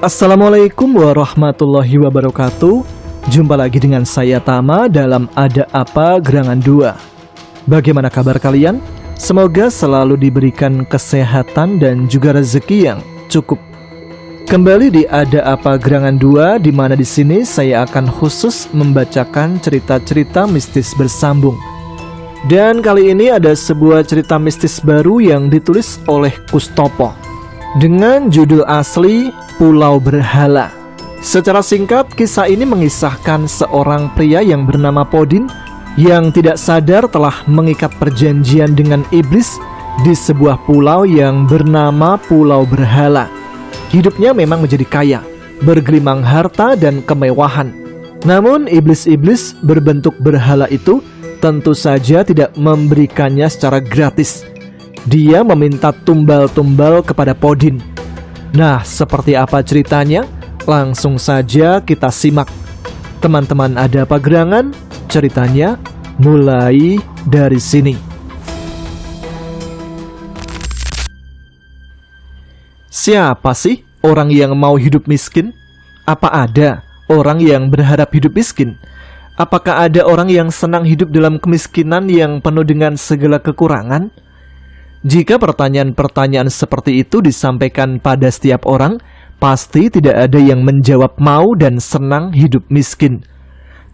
Assalamualaikum warahmatullahi wabarakatuh. Jumpa lagi dengan saya Tama dalam Ada Apa Gerangan 2. Bagaimana kabar kalian? Semoga selalu diberikan kesehatan dan juga rezeki yang cukup. Kembali di Ada Apa Gerangan 2, di mana di sini saya akan khusus membacakan cerita-cerita mistis bersambung. Dan kali ini ada sebuah cerita mistis baru yang ditulis oleh Kustopo dengan judul asli Pulau Berhala. Secara singkat, kisah ini mengisahkan seorang pria yang bernama Podin yang tidak sadar telah mengikat perjanjian dengan iblis di sebuah pulau yang bernama Pulau Berhala. Hidupnya memang menjadi kaya, bergelimang harta dan kemewahan. Namun iblis-iblis berbentuk berhala itu tentu saja tidak memberikannya secara gratis. Dia meminta tumbal-tumbal kepada Podin. Nah, seperti apa ceritanya? Langsung saja kita simak. Teman-teman Ada Apa Gerangan, ceritanya mulai dari sini. Siapa sih orang yang mau hidup miskin? Apa ada orang yang berharap hidup miskin? Apakah ada orang yang senang hidup dalam kemiskinan yang penuh dengan segala kekurangan? Jika pertanyaan-pertanyaan seperti itu disampaikan pada setiap orang, pasti tidak ada yang menjawab mau dan senang hidup miskin.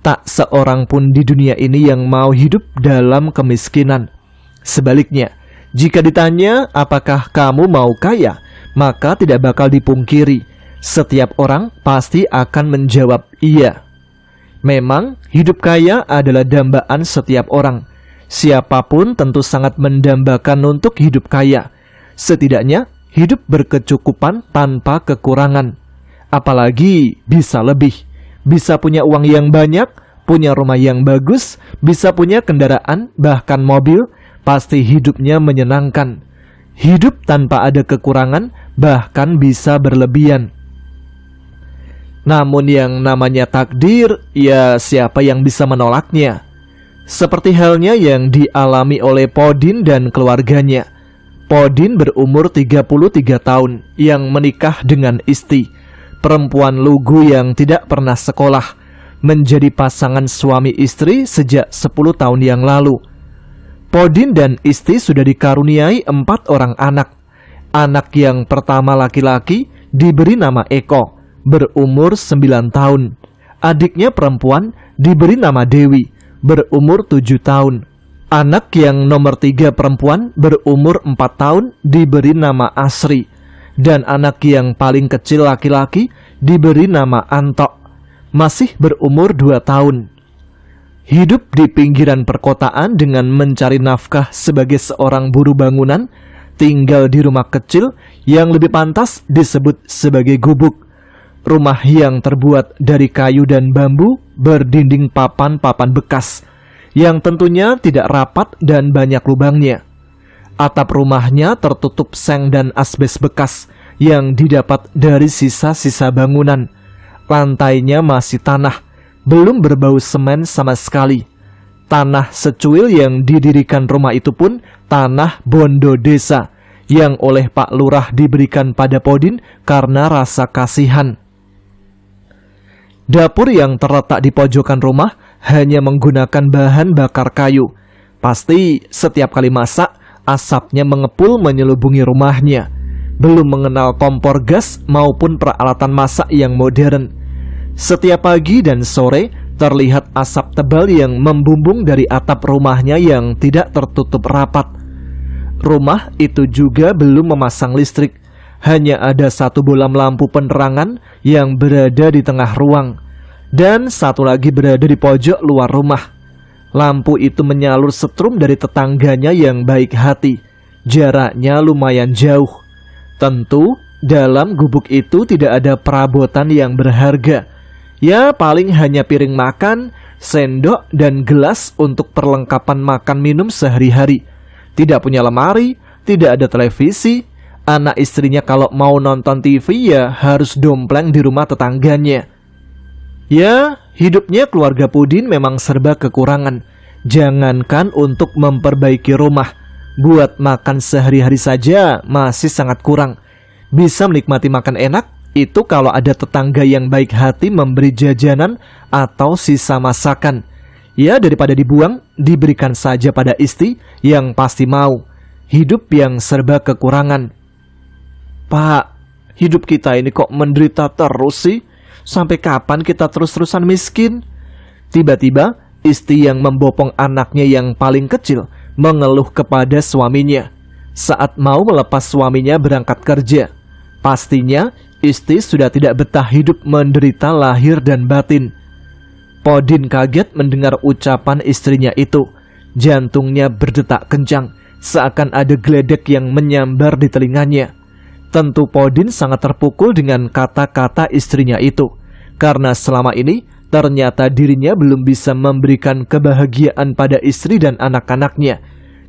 Tak seorang pun di dunia ini yang mau hidup dalam kemiskinan. Sebaliknya, jika ditanya apakah kamu mau kaya, maka tidak bakal dipungkiri. Setiap orang pasti akan menjawab iya. Memang hidup kaya adalah dambaan setiap orang. Siapapun tentu sangat mendambakan untuk hidup kaya. Setidaknya hidup berkecukupan tanpa kekurangan. Apalagi bisa lebih. Bisa punya uang yang banyak, punya rumah yang bagus, bisa punya kendaraan, bahkan mobil. Pasti hidupnya menyenangkan. Hidup tanpa ada kekurangan, bahkan bisa berlebihan. Namun yang namanya takdir, ya siapa yang bisa menolaknya? Seperti halnya yang dialami oleh Podin dan keluarganya. Podin berumur 33 tahun yang menikah dengan Isti, perempuan lugu yang tidak pernah sekolah, menjadi pasangan suami istri sejak 10 tahun yang lalu. Podin dan Isti sudah dikaruniai 4 orang anak. Anak yang pertama laki-laki diberi nama Eko, berumur 9 tahun. Adiknya perempuan diberi nama Dewi, berumur 7 tahun. Anak yang nomor 3 perempuan berumur 4 tahun diberi nama Asri. Dan anak yang paling kecil laki-laki diberi nama Antok, masih berumur 2 tahun. Hidup di pinggiran perkotaan dengan mencari nafkah sebagai seorang buruh bangunan, tinggal di rumah kecil yang lebih pantas disebut sebagai gubuk. Rumah yang terbuat dari kayu dan bambu berdinding papan-papan bekas yang tentunya tidak rapat dan banyak lubangnya. Atap rumahnya tertutup seng dan asbes bekas yang didapat dari sisa-sisa bangunan. Lantainya masih tanah, belum berbau semen sama sekali. Tanah secuil yang didirikan rumah itu pun tanah bondo desa yang oleh Pak Lurah diberikan pada Podin karena rasa kasihan. Dapur yang terletak di pojokan rumah hanya menggunakan bahan bakar kayu. Pasti setiap kali masak, asapnya mengepul menyelubungi rumahnya. Belum mengenal kompor gas maupun peralatan masak yang modern. Setiap pagi dan sore terlihat asap tebal yang membumbung dari atap rumahnya yang tidak tertutup rapat. Rumah itu juga belum memasang listrik. Hanya ada satu bolam lampu penerangan yang berada di tengah ruang, dan satu lagi berada di pojok luar rumah. Lampu itu menyalur setrum dari tetangganya yang baik hati. Jaraknya lumayan jauh. Tentu dalam gubuk itu tidak ada perabotan yang berharga. Ya paling hanya piring makan, sendok, dan gelas untuk perlengkapan makan minum sehari-hari. Tidak punya lemari, tidak ada televisi. Anak istrinya kalau mau nonton TV ya harus dompleng di rumah tetangganya. Ya, hidupnya keluarga Podin memang serba kekurangan. Jangankan untuk memperbaiki rumah, buat makan sehari-hari saja masih sangat kurang. Bisa menikmati makan enak, Itu kalau ada tetangga yang baik hati memberi jajanan atau sisa masakan. Ya, daripada dibuang, diberikan saja pada istri yang pasti mau. Hidup yang serba kekurangan. Pak, hidup kita ini kok menderita terus sih? Sampai kapan kita terus-terusan miskin? Tiba-tiba, istri yang membopong anaknya yang paling kecil mengeluh kepada suaminya saat mau melepas suaminya berangkat kerja. Pastinya, istri sudah tidak betah hidup menderita lahir dan batin. Podin kaget mendengar ucapan istrinya itu. Jantungnya berdetak kencang, seakan ada geledek yang menyambar di telinganya. Tentu Podin sangat terpukul dengan kata-kata istrinya itu, karena selama ini ternyata dirinya belum bisa memberikan kebahagiaan pada istri dan anak-anaknya.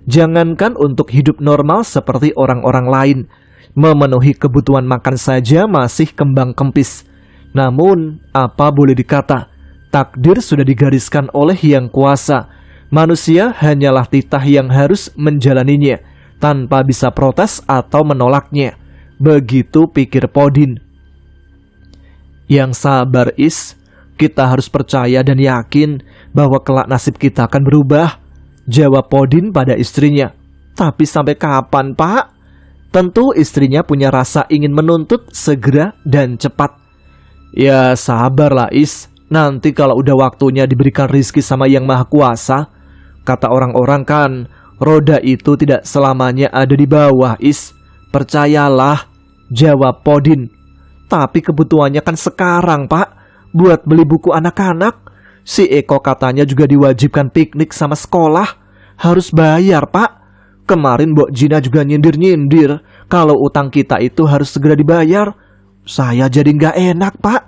Jangankan untuk hidup normal seperti orang-orang lain, memenuhi kebutuhan makan saja masih kembang kempis. Namun, apa boleh dikata, takdir sudah digariskan oleh Yang Kuasa. Manusia hanyalah titah yang harus menjalaninya, tanpa bisa protes atau menolaknya. Begitu pikir Podin. Yang sabar, Is. Kita harus percaya dan yakin bahwa kelak nasib kita akan berubah, jawab Podin pada istrinya. Tapi sampai kapan, Pak? Tentu istrinya punya rasa ingin menuntut segera dan cepat. Ya sabarlah, Is. Nanti kalau udah waktunya diberikan rizki sama Yang Maha Kuasa. Kata orang-orang kan, roda itu tidak selamanya ada di bawah, Is. Percayalah, jawab Podin. Tapi kebutuhannya kan sekarang, Pak. Buat beli buku anak-anak. Si Eko katanya juga diwajibkan piknik sama sekolah. Harus bayar, Pak. Kemarin Mbok Jina juga nyindir-nyindir kalau utang kita itu harus segera dibayar. Saya jadi nggak enak, Pak.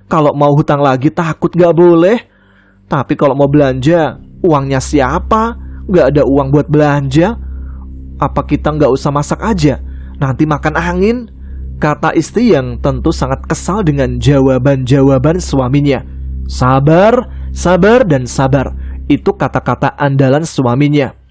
Kalau mau hutang lagi takut nggak boleh. Tapi kalau mau belanja, uangnya siapa? Nggak ada uang buat belanja. Apa kita nggak usah masak aja? Nanti makan angin, kata istri yang tentu sangat kesal dengan jawaban-jawaban suaminya. Sabar, sabar, dan sabar. Itu kata-kata andalan suaminya.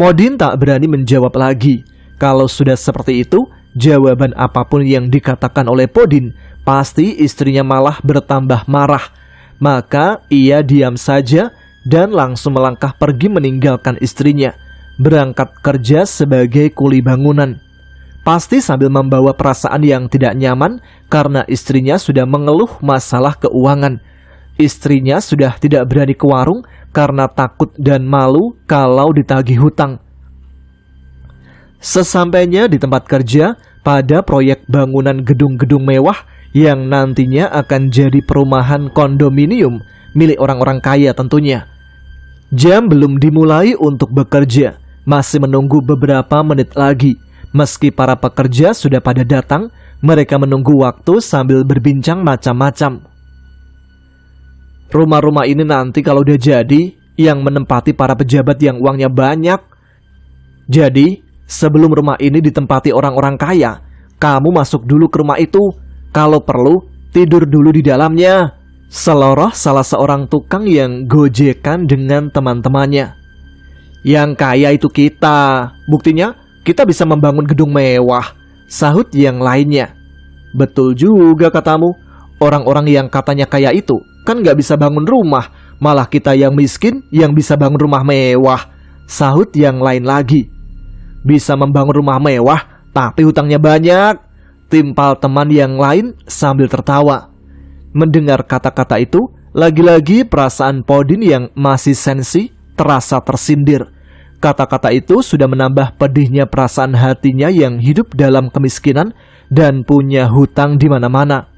Podin tak berani menjawab lagi. Kalau sudah seperti itu, jawaban apapun yang dikatakan oleh Podin, pasti istrinya malah bertambah marah. Maka ia diam saja dan langsung melangkah pergi meninggalkan istrinya, berangkat kerja sebagai kuli bangunan. Pasti sambil membawa perasaan yang tidak nyaman karena istrinya sudah mengeluh masalah keuangan. Istrinya sudah tidak berani ke warung karena takut dan malu kalau ditagih hutang. Sesampainya di tempat kerja pada proyek bangunan gedung-gedung mewah yang nantinya akan jadi perumahan kondominium milik orang-orang kaya tentunya. Jam belum dimulai untuk bekerja, masih menunggu beberapa menit lagi. Meski para pekerja sudah pada datang, mereka menunggu waktu sambil berbincang macam-macam. Rumah-rumah ini nanti kalau udah jadi, yang menempati para pejabat yang uangnya banyak. Jadi, sebelum rumah ini ditempati orang-orang kaya, kamu masuk dulu ke rumah itu. Kalau perlu, tidur dulu di dalamnya. Seloroh salah seorang tukang yang gojekan dengan teman-temannya. Yang kaya itu kita. Buktinya, kita bisa membangun gedung mewah, sahut yang lainnya. Betul juga katamu. Orang-orang yang katanya kaya itu kan gak bisa bangun rumah, malah kita yang miskin yang bisa bangun rumah mewah, sahut yang lain lagi. Bisa membangun rumah mewah, tapi hutangnya banyak, timpal teman yang lain sambil tertawa. Mendengar kata-kata itu, lagi-lagi perasaan Podin yang masih sensi terasa tersindir. Kata-kata itu sudah menambah pedihnya perasaan hatinya yang hidup dalam kemiskinan dan punya hutang di mana-mana.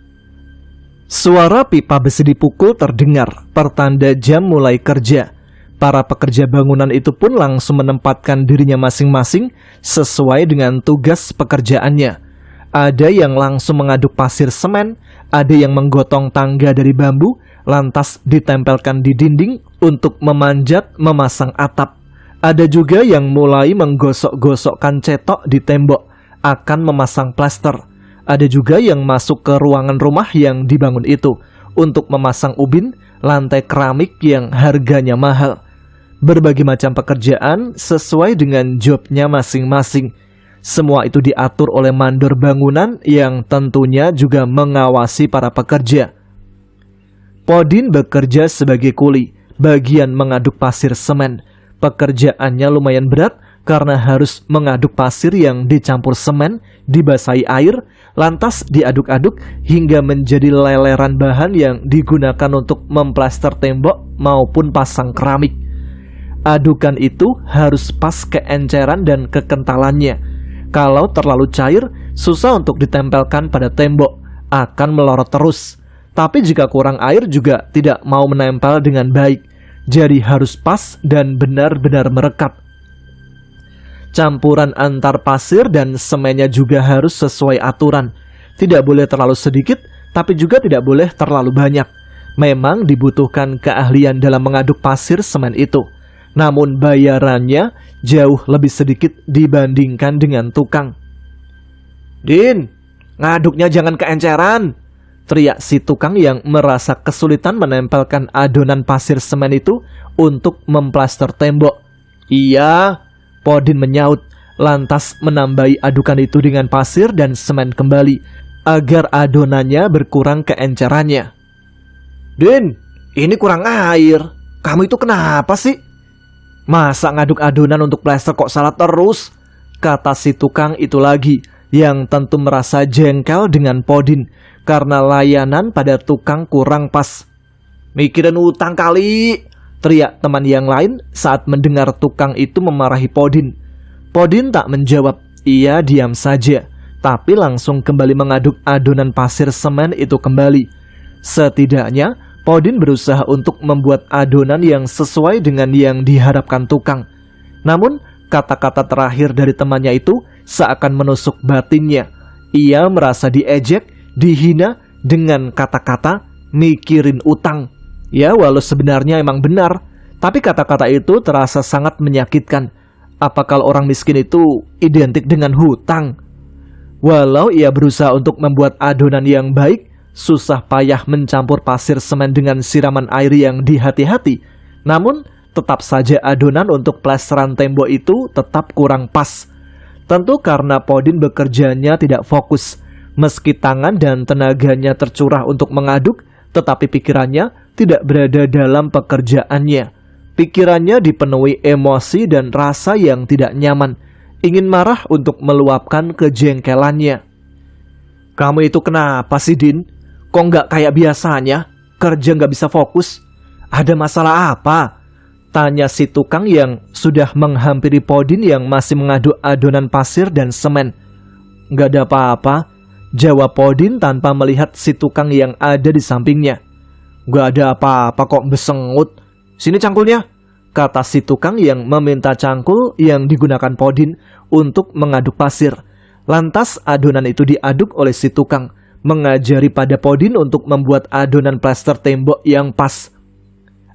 Suara pipa besi dipukul terdengar, pertanda jam mulai kerja. Para pekerja bangunan itu pun langsung menempatkan dirinya masing-masing sesuai dengan tugas pekerjaannya. Ada yang langsung mengaduk pasir semen, ada yang menggotong tangga dari bambu, lantas ditempelkan di dinding untuk memanjat memasang atap. Ada juga yang mulai menggosok-gosokkan cetok di tembok, akan memasang plaster. Ada juga yang masuk ke ruangan rumah yang dibangun itu untuk memasang ubin, lantai keramik yang harganya mahal. Berbagai macam pekerjaan sesuai dengan jobnya masing-masing. Semua itu diatur oleh mandor bangunan yang tentunya juga mengawasi para pekerja. Podin bekerja sebagai kuli, bagian mengaduk pasir semen. Pekerjaannya lumayan berat karena harus mengaduk pasir yang dicampur semen, dibasahi air, lantas diaduk-aduk hingga menjadi leleran bahan yang digunakan untuk memplaster tembok maupun pasang keramik. Adukan itu harus pas keenceran dan kekentalannya. Kalau terlalu cair, susah untuk ditempelkan pada tembok, akan melorot terus. Tapi jika kurang air juga tidak mau menempel dengan baik. Jadi harus pas dan benar-benar merekat. Campuran antar pasir dan semennya juga harus sesuai aturan. Tidak boleh terlalu sedikit, tapi juga tidak boleh terlalu banyak. Memang dibutuhkan keahlian dalam mengaduk pasir semen itu. Namun bayarannya jauh lebih sedikit dibandingkan dengan tukang. "Din, ngaduknya jangan keenceran," teriak si tukang yang merasa kesulitan menempelkan adonan pasir semen itu untuk memplaster tembok. "Iya," Podin menyaut, lantas menambahi adukan itu dengan pasir dan semen kembali, agar adonannya berkurang keencerannya. "Din, ini kurang air. Kamu itu kenapa sih? Masa ngaduk adonan untuk plaster kok salah terus?" kata si tukang itu lagi, yang tentu merasa jengkel dengan Podin karena layanan pada tukang kurang pas. "Mikirin utang kali," teriak teman yang lain saat mendengar tukang itu memarahi Podin. Podin tak menjawab, ia diam saja, tapi langsung kembali mengaduk adonan pasir semen itu kembali. Setidaknya Podin berusaha untuk membuat adonan yang sesuai dengan yang diharapkan tukang. Namun, kata-kata terakhir dari temannya itu seakan menusuk batinnya. Ia merasa diejek, dihina dengan kata-kata mikirin utang. Ya, walau sebenarnya emang benar, tapi kata-kata itu terasa sangat menyakitkan. Apa kalau orang miskin itu identik dengan hutang? Walau ia berusaha untuk membuat adonan yang baik, susah payah mencampur pasir semen dengan siraman air yang dihati-hati, namun tetap saja adonan untuk plesteran tembok itu tetap kurang pas. Tentu karena Podin bekerjanya tidak fokus. Meski tangan dan tenaganya tercurah untuk mengaduk, tetapi pikirannya tidak berada dalam pekerjaannya. Pikirannya dipenuhi emosi dan rasa yang tidak nyaman, ingin marah untuk meluapkan kejengkelannya. "Kamu itu kenapa sih, Din? Kok nggak kayak biasanya? Kerja nggak bisa fokus? Ada masalah apa?" tanya si tukang yang sudah menghampiri Podin yang masih mengaduk adonan pasir dan semen. "Nggak ada apa-apa," jawab Podin tanpa melihat si tukang yang ada di sampingnya. "Nggak ada apa-apa kok, besengut. Sini cangkulnya," kata si tukang yang meminta cangkul yang digunakan Podin untuk mengaduk pasir. Lantas adonan itu diaduk oleh si tukang, mengajari pada Podin untuk membuat adonan plaster tembok yang pas.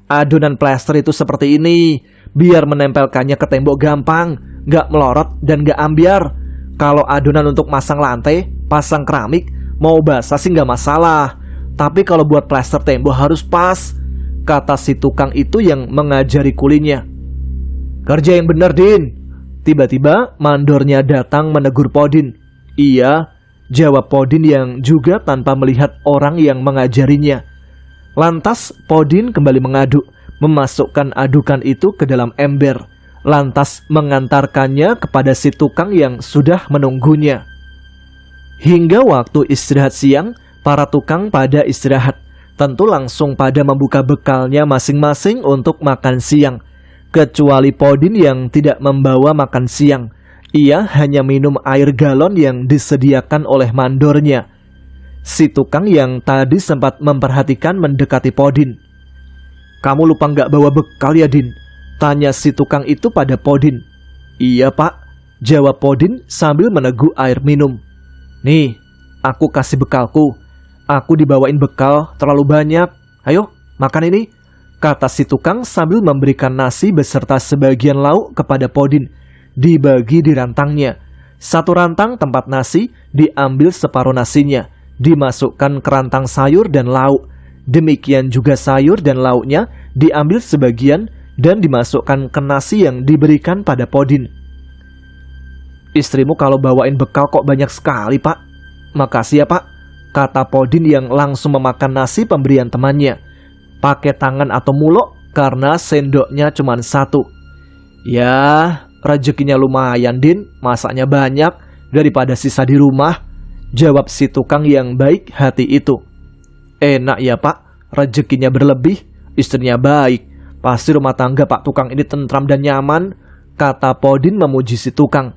"Adonan plaster itu seperti ini, biar menempelkannya ke tembok gampang, gak melorot dan gak ambiar. Kalau adonan untuk masang lantai, pasang keramik, mau basah sih gak masalah. Tapi kalau buat plaster tembok harus pas," kata si tukang itu yang mengajari kulinya. "Kerja yang benar, Din." Tiba-tiba mandornya datang menegur Podin. "Iya," jawab Podin yang juga tanpa melihat orang yang mengajarinya. Lantas Podin kembali mengaduk, memasukkan adukan itu ke dalam ember, lantas mengantarkannya kepada si tukang yang sudah menunggunya. Hingga waktu istirahat siang, para tukang pada istirahat, tentu langsung pada membuka bekalnya masing-masing untuk makan siang. Kecuali Podin yang tidak membawa makan siang, ia hanya minum air galon yang disediakan oleh mandornya. Si tukang yang tadi sempat memperhatikan mendekati Podin. "Kamu lupa nggak bawa bekal ya, Din?" tanya si tukang itu pada Podin. "Iya, Pak," jawab Podin sambil meneguk air minum. "Nih, aku kasih bekalku. Aku dibawain bekal terlalu banyak. Ayo, makan ini," kata si tukang sambil memberikan nasi beserta sebagian lauk kepada Podin. Dibagi di rantangnya. Satu rantang tempat nasi diambil separuh nasinya, dimasukkan ke rantang sayur dan lauk. Demikian juga sayur dan lauknya diambil sebagian dan dimasukkan ke nasi yang diberikan pada Podin. Istrimu kalau bawain bekal kok banyak sekali, Pak. Makasih ya, Pak, kata Podin yang langsung memakan nasi pemberian temannya. Pakai tangan atau muluk karena sendoknya cuma satu. Ya, rezekinya lumayan, Din. Masaknya banyak daripada sisa di rumah, jawab si tukang yang baik hati itu. Enak ya, Pak, rezekinya berlebih, istrinya baik. Pasti rumah tangga Pak Tukang ini tentram dan nyaman, kata Podin memuji si tukang.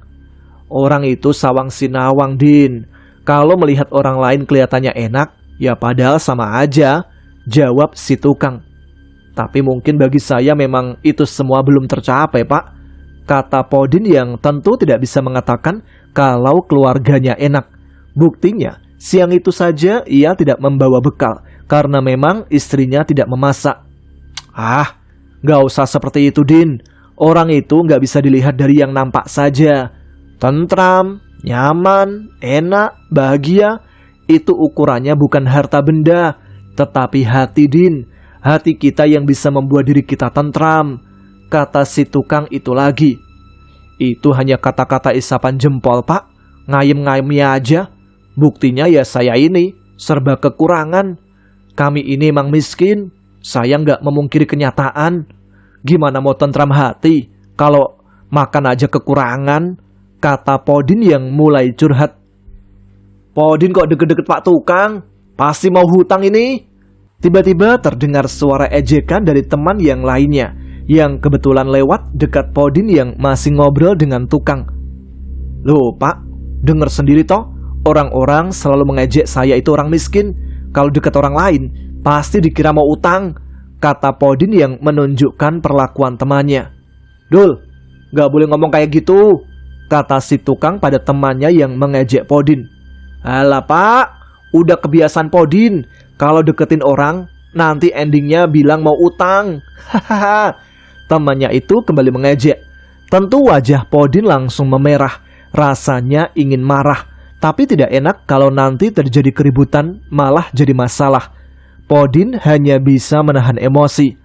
Orang itu sawang sinawang, Din. Kalau melihat orang lain kelihatannya enak, ya padahal sama aja, jawab si tukang. Tapi mungkin bagi saya memang itu semua belum tercapai, Pak, kata Podin yang tentu tidak bisa mengatakan kalau keluarganya enak. Buktinya, siang itu saja ia tidak membawa bekal karena memang istrinya tidak memasak. Ah, gak usah seperti itu, Din. Orang itu gak bisa dilihat dari yang nampak saja. Tentram, nyaman, enak, bahagia, itu ukurannya bukan harta benda, tetapi hati, Din. Hati kita yang bisa membuat diri kita tentram, kata si tukang itu lagi. Itu hanya kata-kata isapan jempol, Pak. Ngayem-ngayemi aja. Buktinya ya saya ini serba kekurangan. Kami ini emang miskin. Saya nggak memungkiri kenyataan. Gimana mau tentram hati kalau makan aja kekurangan, kata Podin yang mulai curhat. Podin kok deket-deket Pak Tukang? Pasti mau hutang ini. Tiba-tiba terdengar suara ejekan dari teman yang lainnya yang kebetulan lewat dekat Podin yang masih ngobrol dengan tukang. Loh, Pak, dengar sendiri toh, orang-orang selalu mengejek saya itu orang miskin. Kalau dekat orang lain pasti dikira mau utang, kata Podin yang menunjukkan perlakuan temannya. Dul, gak boleh ngomong kayak gitu, kata si tukang pada temannya yang mengejek Podin. Alah, Pak, udah kebiasaan Podin. Kalau deketin orang, nanti endingnya bilang mau utang. Hahaha. Temannya itu kembali mengejek. Tentu wajah Podin langsung memerah. Rasanya ingin marah, tapi tidak enak kalau nanti terjadi keributan, malah jadi masalah. Podin hanya bisa menahan emosi.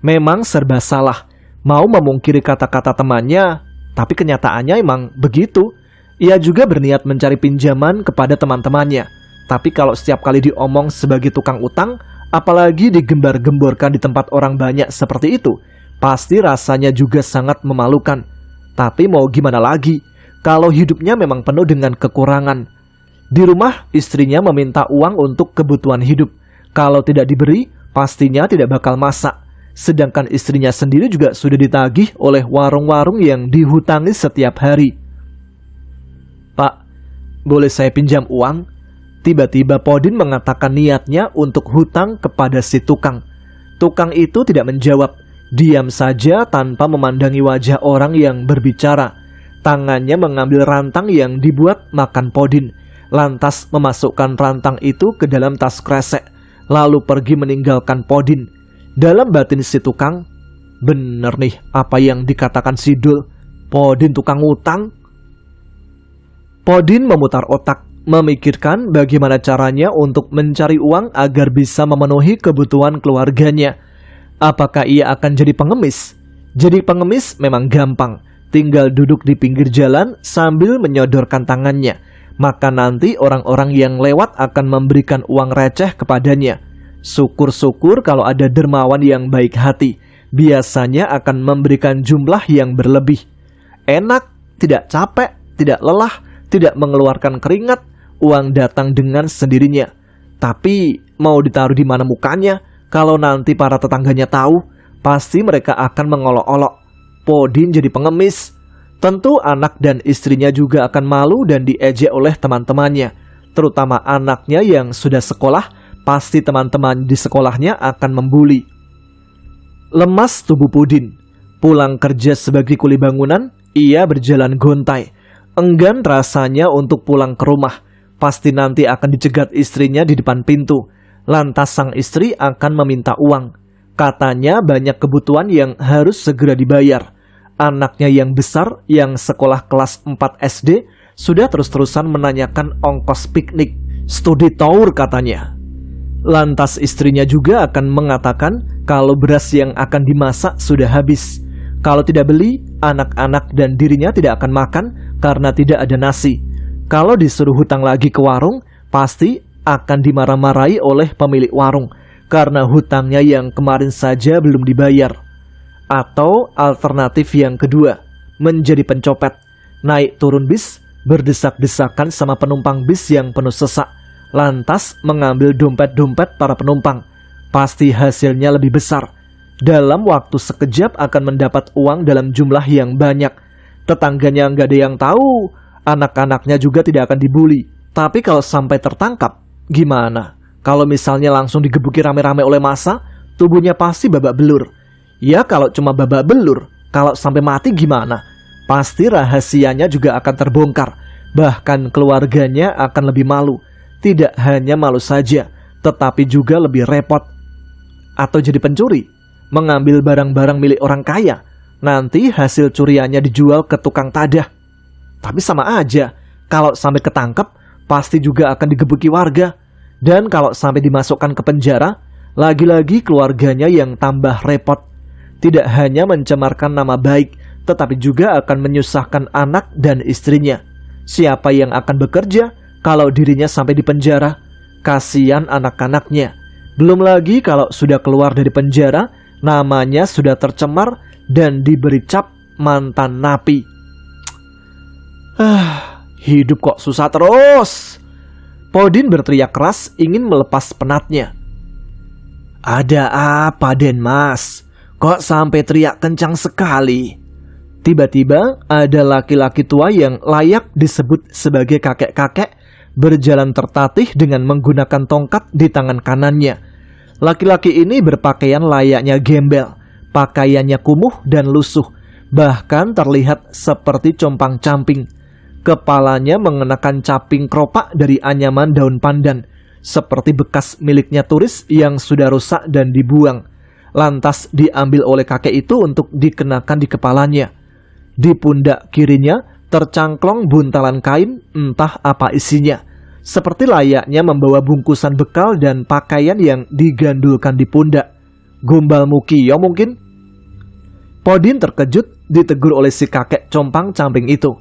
Memang serba salah, mau memungkiri kata-kata temannya, tapi kenyataannya emang begitu. Ia juga berniat mencari pinjaman kepada teman-temannya. Tapi kalau setiap kali diomong sebagai tukang utang, apalagi digembar-gemborkan di tempat orang banyak seperti itu, pasti rasanya juga sangat memalukan. Tapi mau gimana lagi, kalau hidupnya memang penuh dengan kekurangan. Di rumah, istrinya meminta uang untuk kebutuhan hidup. Kalau tidak diberi, pastinya tidak bakal masak. Sedangkan istrinya sendiri juga sudah ditagih oleh warung-warung yang dihutangi setiap hari. Pak, boleh saya pinjam uang? Tiba-tiba Podin mengatakan niatnya untuk hutang kepada si tukang. Tukang itu tidak menjawab, diam saja tanpa memandangi wajah orang yang berbicara. Tangannya mengambil rantang yang dibuat makan Podin, lantas memasukkan rantang itu ke dalam tas kresek, lalu pergi meninggalkan Podin. Dalam batin si tukang, bener nih apa yang dikatakan si Dul, Podin tukang utang. Podin memutar otak, memikirkan bagaimana caranya untuk mencari uang agar bisa memenuhi kebutuhan keluarganya. Apakah ia akan jadi pengemis? Jadi pengemis memang gampang, tinggal duduk di pinggir jalan sambil menyodorkan tangannya. Maka nanti orang-orang yang lewat akan memberikan uang receh kepadanya. Syukur-syukur kalau ada dermawan yang baik hati, biasanya akan memberikan jumlah yang berlebih. Enak, tidak capek, tidak lelah, tidak mengeluarkan keringat, uang datang dengan sendirinya. Tapi mau ditaruh di mana mukanya? Kalau nanti para tetangganya tahu, pasti mereka akan mengolok-olok. Podin jadi pengemis. Tentu anak dan istrinya juga akan malu dan diejek oleh teman-temannya. Terutama anaknya yang sudah sekolah, pasti teman-teman di sekolahnya akan membuli. Lemas tubuh Podin. Pulang kerja sebagai kuli bangunan, ia berjalan gontai. Enggan rasanya untuk pulang ke rumah. Pasti nanti akan dicegat istrinya di depan pintu. Lantas sang istri akan meminta uang. Katanya banyak kebutuhan yang harus segera dibayar. Anaknya yang besar, yang sekolah kelas 4 SD, sudah terus-terusan menanyakan ongkos piknik, studi tour katanya. Lantas istrinya juga akan mengatakan kalau beras yang akan dimasak sudah habis. Kalau tidak beli, anak-anak dan dirinya tidak akan makan karena tidak ada nasi. Kalau disuruh hutang lagi ke warung, pasti akan dimarah-marahi oleh pemilik warung karena hutangnya yang kemarin saja belum dibayar. Atau alternatif yang kedua, menjadi pencopet, naik turun bis, berdesak-desakan sama penumpang bis yang penuh sesak, lantas mengambil dompet-dompet para penumpang. Pasti hasilnya lebih besar. Dalam waktu sekejap akan mendapat uang dalam jumlah yang banyak. Tetangganya nggak ada yang tahu, anak-anaknya juga tidak akan dibully. Tapi kalau sampai tertangkap, gimana? Kalau misalnya langsung digebuki rame-rame oleh massa, tubuhnya pasti babak belur. Ya kalau cuma babak belur, kalau sampai mati gimana? Pasti rahasianya juga akan terbongkar. Bahkan keluarganya akan lebih malu. Tidak hanya malu saja, tetapi juga lebih repot. Atau jadi pencuri, mengambil barang-barang milik orang kaya. Nanti hasil curiannya dijual ke tukang tadah. Tapi sama aja, kalau sampai ketangkep, pasti juga akan digebuki warga. Dan kalau sampai dimasukkan ke penjara, lagi-lagi keluarganya yang tambah repot. Tidak hanya mencemarkan nama baik, tetapi juga akan menyusahkan anak dan istrinya. Siapa yang akan bekerja kalau dirinya sampai di penjara? Kasihan anak-anaknya. Belum lagi kalau sudah keluar dari penjara, namanya sudah tercemar dan diberi cap mantan napi. Hidup kok susah terus. Podin berteriak keras ingin melepas penatnya. Ada apa, Den Mas? Kok sampai teriak kencang sekali? Tiba-tiba ada laki-laki tua yang layak disebut sebagai kakek-kakek berjalan tertatih dengan menggunakan tongkat di tangan kanannya. Laki-laki ini berpakaian layaknya gembel, pakaiannya kumuh dan lusuh, bahkan terlihat seperti compang-camping. Kepalanya mengenakan caping keropak dari anyaman daun pandan, seperti bekas miliknya turis yang sudah rusak dan dibuang. Lantas diambil oleh kakek itu untuk dikenakan di kepalanya. Di pundak kirinya tercangklong buntalan kain, entah apa isinya. Seperti layaknya membawa bungkusan bekal dan pakaian yang digandulkan di pundak. Gombal Mukiyo mungkin? Podin terkejut ditegur oleh si kakek compang-camping itu.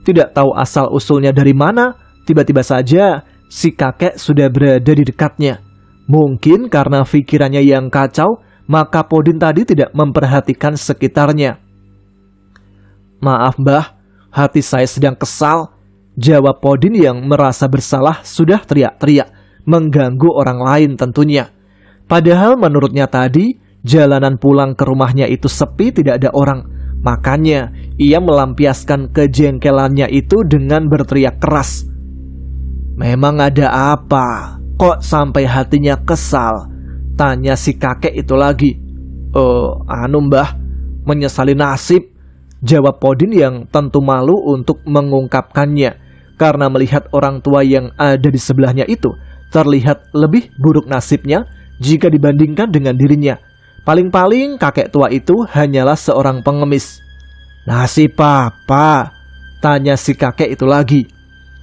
Tidak tahu asal-usulnya dari mana, tiba-tiba saja si kakek sudah berada di dekatnya. Mungkin karena pikirannya yang kacau, maka Podin tadi tidak memperhatikan sekitarnya. Maaf Mbah, hati saya sedang kesal, jawab Podin yang merasa bersalah sudah teriak-teriak, mengganggu orang lain tentunya. Padahal menurutnya tadi, jalanan pulang ke rumahnya itu sepi, tidak ada orang. Makanya, ia melampiaskan kejengkelannya itu dengan berteriak keras. Memang ada apa? Kok sampai hatinya kesal? Tanya si kakek itu lagi. Mbah, menyesali nasib, jawab Podin yang tentu malu untuk mengungkapkannya. Karena melihat orang tua yang ada di sebelahnya itu terlihat lebih buruk nasibnya jika dibandingkan dengan dirinya. Paling-paling kakek tua itu hanyalah seorang pengemis. Nasib apa? Tanya si kakek itu lagi.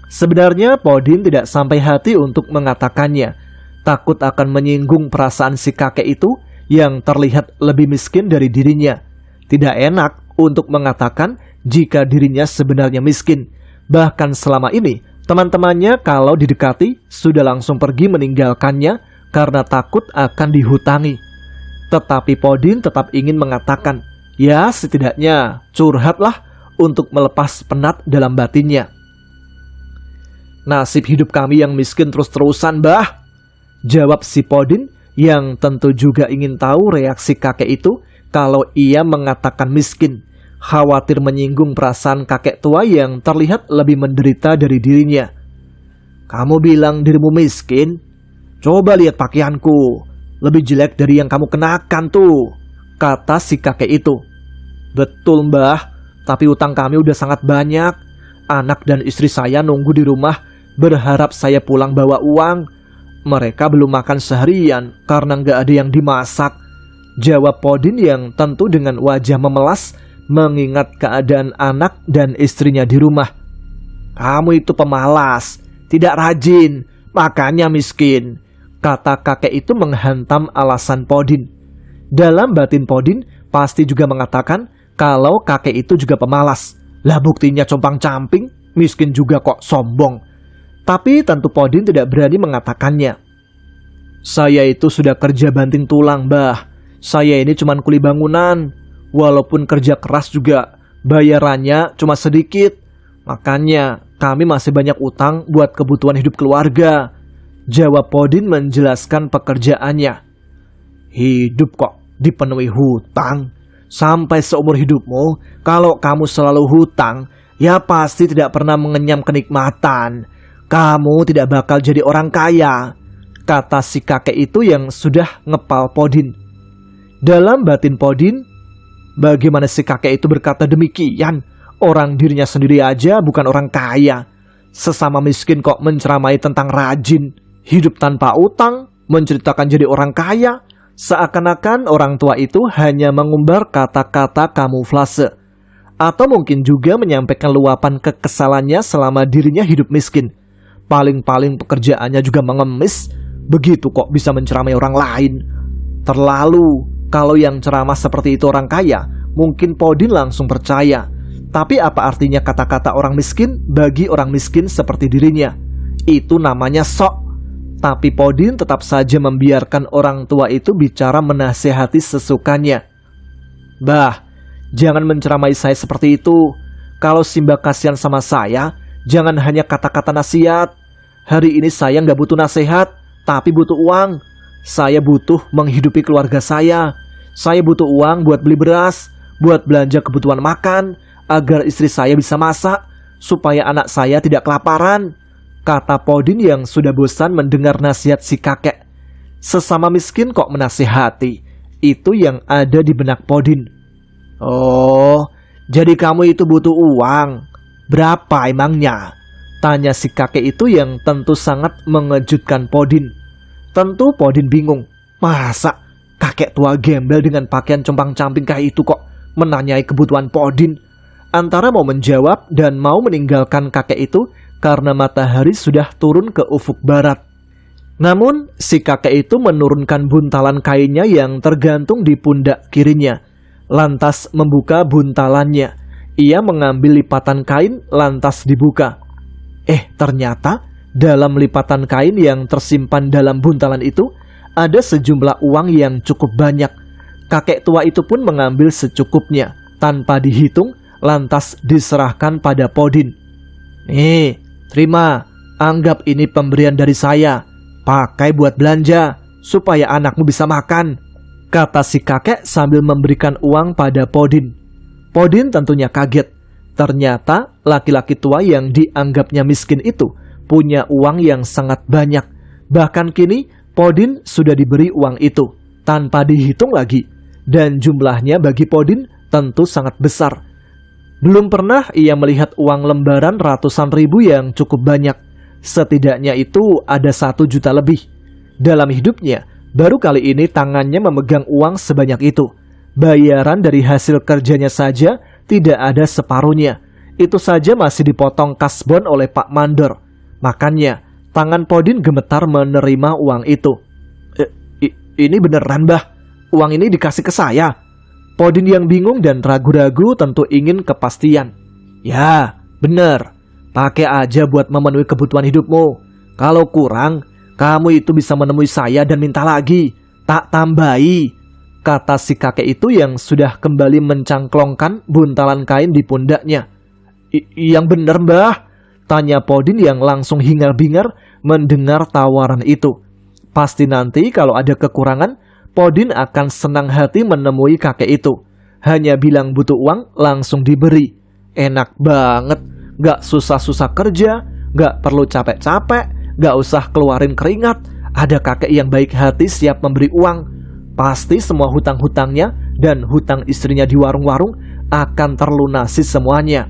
Sebenarnya Podin tidak sampai hati untuk mengatakannya. Takut akan menyinggung perasaan si kakek itu yang terlihat lebih miskin dari dirinya. Tidak enak untuk mengatakan jika dirinya sebenarnya miskin. Bahkan selama ini, teman-temannya kalau didekati sudah langsung pergi meninggalkannya karena takut akan dihutangi. Tetapi Podin tetap ingin mengatakan, ya setidaknya curhatlah untuk melepas penat dalam batinnya. Nasib hidup kami yang miskin terus-terusan, Mbah, jawab si Podin yang tentu juga ingin tahu reaksi kakek itu kalau ia mengatakan miskin. Khawatir menyinggung perasaan kakek tua yang terlihat lebih menderita dari dirinya. Kamu bilang dirimu miskin? Coba lihat pakaianku, lebih jelek dari yang kamu kenakan tuh, kata si kakek itu. Betul Mbah, tapi utang kami udah sangat banyak. Anak dan istri saya nunggu di rumah berharap saya pulang bawa uang. Mereka belum makan seharian karena nggak ada yang dimasak, jawab Podin yang tentu dengan wajah memelas mengingat keadaan anak dan istrinya di rumah. Kamu itu pemalas, tidak rajin, makanya miskin, kata kakek itu menghantam alasan Podin. Dalam batin Podin pasti juga mengatakan kalau kakek itu juga pemalas. Lah buktinya compang-camping, miskin juga kok sombong. Tapi tentu Podin tidak berani mengatakannya. Saya itu sudah kerja banting tulang, Mbah. Saya ini cuma kuli bangunan. Walaupun kerja keras juga, bayarannya cuma sedikit. Makanya kami masih banyak utang buat kebutuhan hidup keluarga. Jawab Podin menjelaskan pekerjaannya. Hidup kok dipenuhi hutang. Sampai seumur hidupmu, kalau kamu selalu hutang, ya pasti tidak pernah mengenyam kenikmatan. Kamu tidak bakal jadi orang kaya, kata si kakek itu yang sudah ngepal Podin. Dalam batin Podin, bagaimana si kakek itu berkata demikian? Orang dirinya sendiri aja bukan orang kaya. Sesama miskin kok menceramai tentang rajin, hidup tanpa utang, menceritakan jadi orang kaya. Seakan-akan orang tua itu hanya mengumbar kata-kata kamuflase. Atau mungkin juga menyampaikan luapan kekesalannya selama dirinya hidup miskin. Paling-paling pekerjaannya juga mengemis. Begitu kok bisa menceramai orang lain. Terlalu, kalau yang ceramah seperti itu orang kaya, mungkin Podin langsung percaya. Tapi apa artinya kata-kata orang miskin bagi orang miskin seperti dirinya? Itu namanya sok. Tapi Podin tetap saja membiarkan orang tua itu bicara menasehati sesukanya. Bah, jangan menceramai saya seperti itu. Kalau Simbah kasihan sama saya, jangan hanya kata-kata nasihat. Hari ini saya nggak butuh nasihat, tapi butuh uang. Saya butuh menghidupi keluarga saya. Saya butuh uang buat beli beras, buat belanja kebutuhan makan, agar istri saya bisa masak, supaya anak saya tidak kelaparan, kata Podin yang sudah bosan mendengar nasihat si kakek. Sesama miskin kok menasihati. Itu yang ada di benak Podin. Oh, jadi kamu itu butuh uang. Berapa emangnya? Tanya si kakek itu yang tentu sangat mengejutkan Podin. Tentu Podin bingung. Masa kakek tua gembel dengan pakaian compang-camping kayak itu kok menanyai kebutuhan Podin? Antara mau menjawab dan mau meninggalkan kakek itu karena matahari sudah turun ke ufuk barat. Namun, si kakek itu menurunkan buntalan kainnya yang tergantung di pundak kirinya. Lantas membuka buntalannya. Ia mengambil lipatan kain, lantas dibuka. Ternyata dalam lipatan kain yang tersimpan dalam buntalan itu ada sejumlah uang yang cukup banyak. Kakek tua itu pun mengambil secukupnya, tanpa dihitung, lantas diserahkan pada Podin. Nih, terima, anggap ini pemberian dari saya. Pakai buat belanja, supaya anakmu bisa makan, kata si kakek sambil memberikan uang pada Podin. Podin tentunya kaget. Ternyata laki-laki tua yang dianggapnya miskin itu punya uang yang sangat banyak. Bahkan kini Podin sudah diberi uang itu, tanpa dihitung lagi. Dan jumlahnya bagi Podin tentu sangat besar. Belum pernah ia melihat uang lembaran ratusan ribu yang cukup banyak. Setidaknya itu ada 1 juta lebih. Dalam hidupnya, baru kali ini tangannya memegang uang sebanyak itu. Bayaran dari hasil kerjanya saja tidak ada separuhnya. Itu saja masih dipotong kasbon oleh Pak Mandor. Makanya, tangan Podin gemetar menerima uang itu. Ini beneran, Bah? Uang ini dikasih ke saya? Podin yang bingung dan ragu-ragu tentu ingin kepastian. Ya, bener. Pakai aja buat memenuhi kebutuhan hidupmu. Kalau kurang, kamu itu bisa menemui saya dan minta lagi. Tak tambahi, kata si kakek itu yang sudah kembali mencangklongkan buntalan kain di pundaknya. Yang bener, Mbah? Tanya Podin yang langsung hingar-bingar mendengar tawaran itu. Pasti nanti kalau ada kekurangan, Podin akan senang hati menemui kakek itu. Hanya bilang butuh uang, langsung diberi. Enak banget, gak susah-susah kerja, gak perlu capek-capek, gak usah keluarin keringat. Ada kakek yang baik hati siap memberi uang. Pasti semua hutang-hutangnya dan hutang istrinya di warung-warung akan terlunasi semuanya.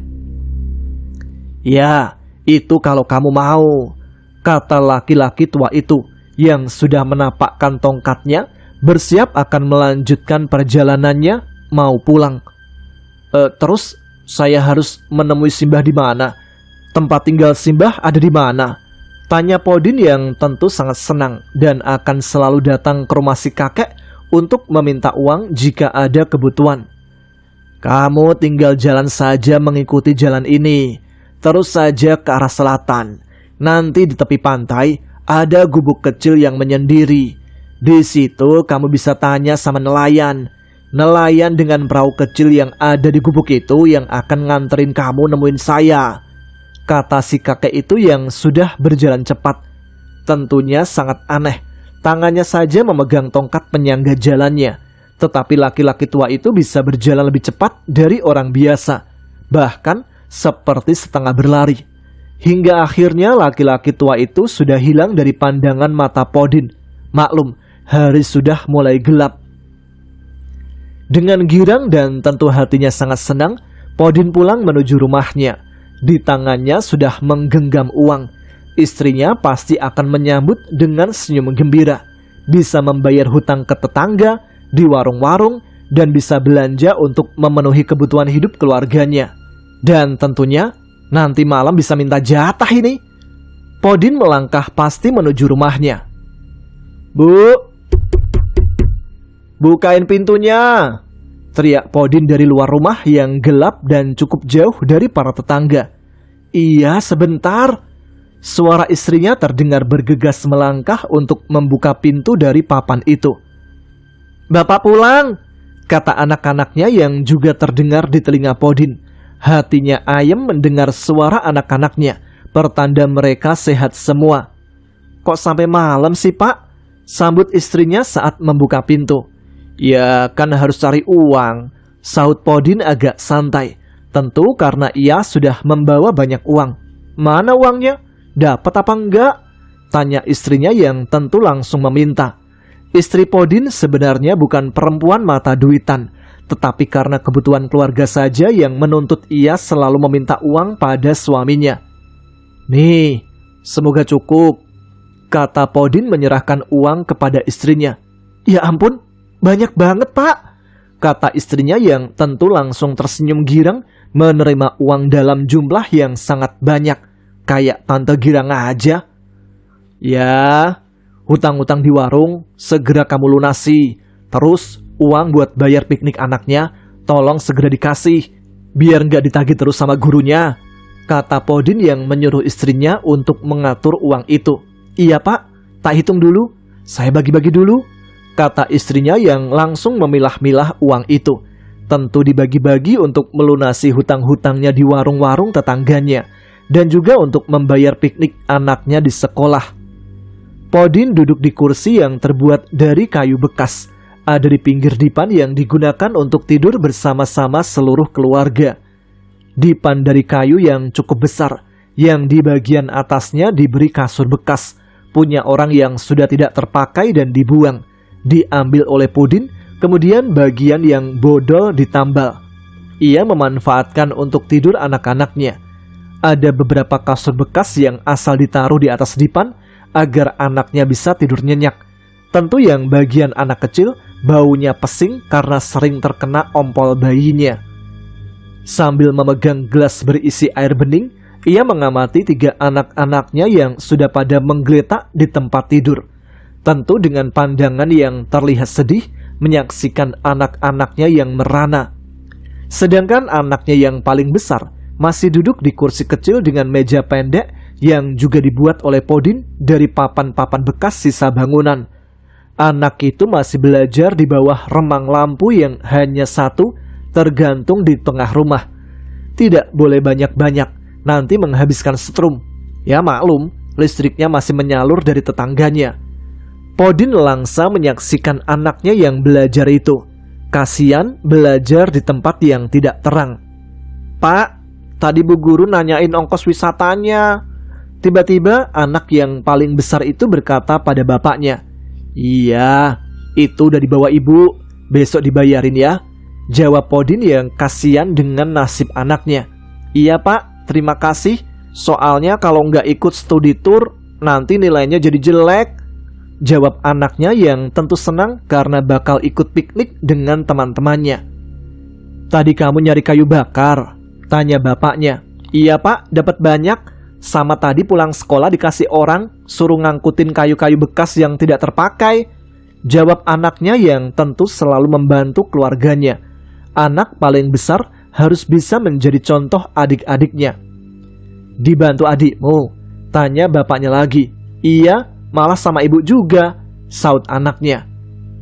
Ya, itu kalau kamu mau, kata laki-laki tua itu yang sudah menapakkan tongkatnya, bersiap akan melanjutkan perjalanannya mau pulang. Terus saya harus menemui Simbah di mana? Tempat tinggal Simbah ada di mana? Tanya Podin yang tentu sangat senang dan akan selalu datang ke rumah si kakek untuk meminta uang jika ada kebutuhan. Kamu tinggal jalan saja mengikuti jalan ini. Terus saja ke arah selatan. Nanti di tepi pantai ada gubuk kecil yang menyendiri. Di situ kamu bisa tanya sama nelayan. Nelayan dengan perahu kecil yang ada di gubuk itu yang akan nganterin kamu nemuin saya. Kata si kakek itu yang sudah berjalan cepat. Tentunya sangat aneh. Tangannya saja memegang tongkat penyangga jalannya. Tetapi laki-laki tua itu bisa berjalan lebih cepat dari orang biasa. Bahkan seperti setengah berlari. Hingga akhirnya laki-laki tua itu sudah hilang dari pandangan mata Podin. Maklum, hari sudah mulai gelap. Dengan girang dan tentu hatinya sangat senang, Podin pulang menuju rumahnya. Di tangannya sudah menggenggam uang. Istrinya pasti akan menyambut dengan senyum gembira. Bisa membayar hutang ke tetangga, di warung-warung, dan bisa belanja untuk memenuhi kebutuhan hidup keluarganya. Dan tentunya nanti malam bisa minta jatah ini. Podin melangkah pasti menuju rumahnya. Bu, bukain pintunya, teriak Podin dari luar rumah yang gelap dan cukup jauh dari para tetangga. Iya, sebentar. Suara istrinya terdengar bergegas melangkah untuk membuka pintu dari papan itu. Bapak pulang, kata anak-anaknya yang juga terdengar di telinga Podin. Hatinya ayem mendengar suara anak-anaknya, pertanda mereka sehat semua. Kok sampai malam sih, Pak? Sambut istrinya saat membuka pintu. Ya kan harus cari uang, sahut Podin agak santai. Tentu karena ia sudah membawa banyak uang. Mana uangnya? Dapat apa enggak? Tanya istrinya yang tentu langsung meminta. Istri Podin sebenarnya bukan perempuan mata duitan, tetapi karena kebutuhan keluarga saja yang menuntut ia selalu meminta uang pada suaminya. Nih, semoga cukup, kata Podin menyerahkan uang kepada istrinya. Ya ampun, banyak banget, Pak, kata istrinya yang tentu langsung tersenyum girang menerima uang dalam jumlah yang sangat banyak. Kayak tante girang aja. Ya, hutang-hutang di warung segera kamu lunasi. Terus uang buat bayar piknik anaknya tolong segera dikasih, biar nggak ditagih terus sama gurunya, kata Podin yang menyuruh istrinya untuk mengatur uang itu. Iya Pak, tak hitung dulu, saya bagi-bagi dulu, kata istrinya yang langsung memilah-milah uang itu. Tentu dibagi-bagi untuk melunasi hutang-hutangnya di warung-warung tetangganya, dan juga untuk membayar piknik anaknya di sekolah. Podin duduk di kursi yang terbuat dari kayu bekas. Ada di pinggir dipan yang digunakan untuk tidur bersama-sama seluruh keluarga. Dipan dari kayu yang cukup besar, yang di bagian atasnya diberi kasur bekas, punya orang yang sudah tidak terpakai dan dibuang. Diambil oleh Podin, kemudian bagian yang bodol ditambal. Ia memanfaatkan untuk tidur anak-anaknya. Ada beberapa kasur bekas yang asal ditaruh di atas dipan agar anaknya bisa tidur nyenyak. Tentu yang bagian anak kecil baunya pesing karena sering terkena ompol bayinya. Sambil memegang gelas berisi air bening, ia mengamati 3 anak-anaknya yang sudah pada menggeletak di tempat tidur. Tentu dengan pandangan yang terlihat sedih menyaksikan anak-anaknya yang merana. Sedangkan anaknya yang paling besar masih duduk di kursi kecil dengan meja pendek yang juga dibuat oleh Podin dari papan-papan bekas sisa bangunan. Anak itu masih belajar di bawah remang lampu yang hanya satu tergantung di tengah rumah. Tidak boleh banyak-banyak, nanti menghabiskan setrum. Ya maklum, listriknya masih menyalur dari tetangganya. Podin langsung menyaksikan anaknya yang belajar itu. Kasian belajar di tempat yang tidak terang. Pak, tadi Bu Guru nanyain ongkos wisatanya. Tiba-tiba anak yang paling besar itu berkata pada bapaknya, Iya, itu udah dibawa ibu, besok dibayarin ya, jawab Podin yang kasihan dengan nasib anaknya. Iya Pak, terima kasih, soalnya kalau nggak ikut studi tour, nanti nilainya jadi jelek, jawab anaknya yang tentu senang karena bakal ikut piknik dengan teman-temannya. Tadi kamu nyari kayu bakar? Tanya bapaknya. Iya Pak, dapat banyak. Sama tadi pulang sekolah dikasih orang suruh ngangkutin kayu-kayu bekas yang tidak terpakai, jawab anaknya yang tentu selalu membantu keluarganya. anak paling besar harus bisa menjadi contoh adik-adiknya. "Dibantu adikmu?" tanya bapaknya lagi. "Iya, malah sama ibu juga," saut anaknya.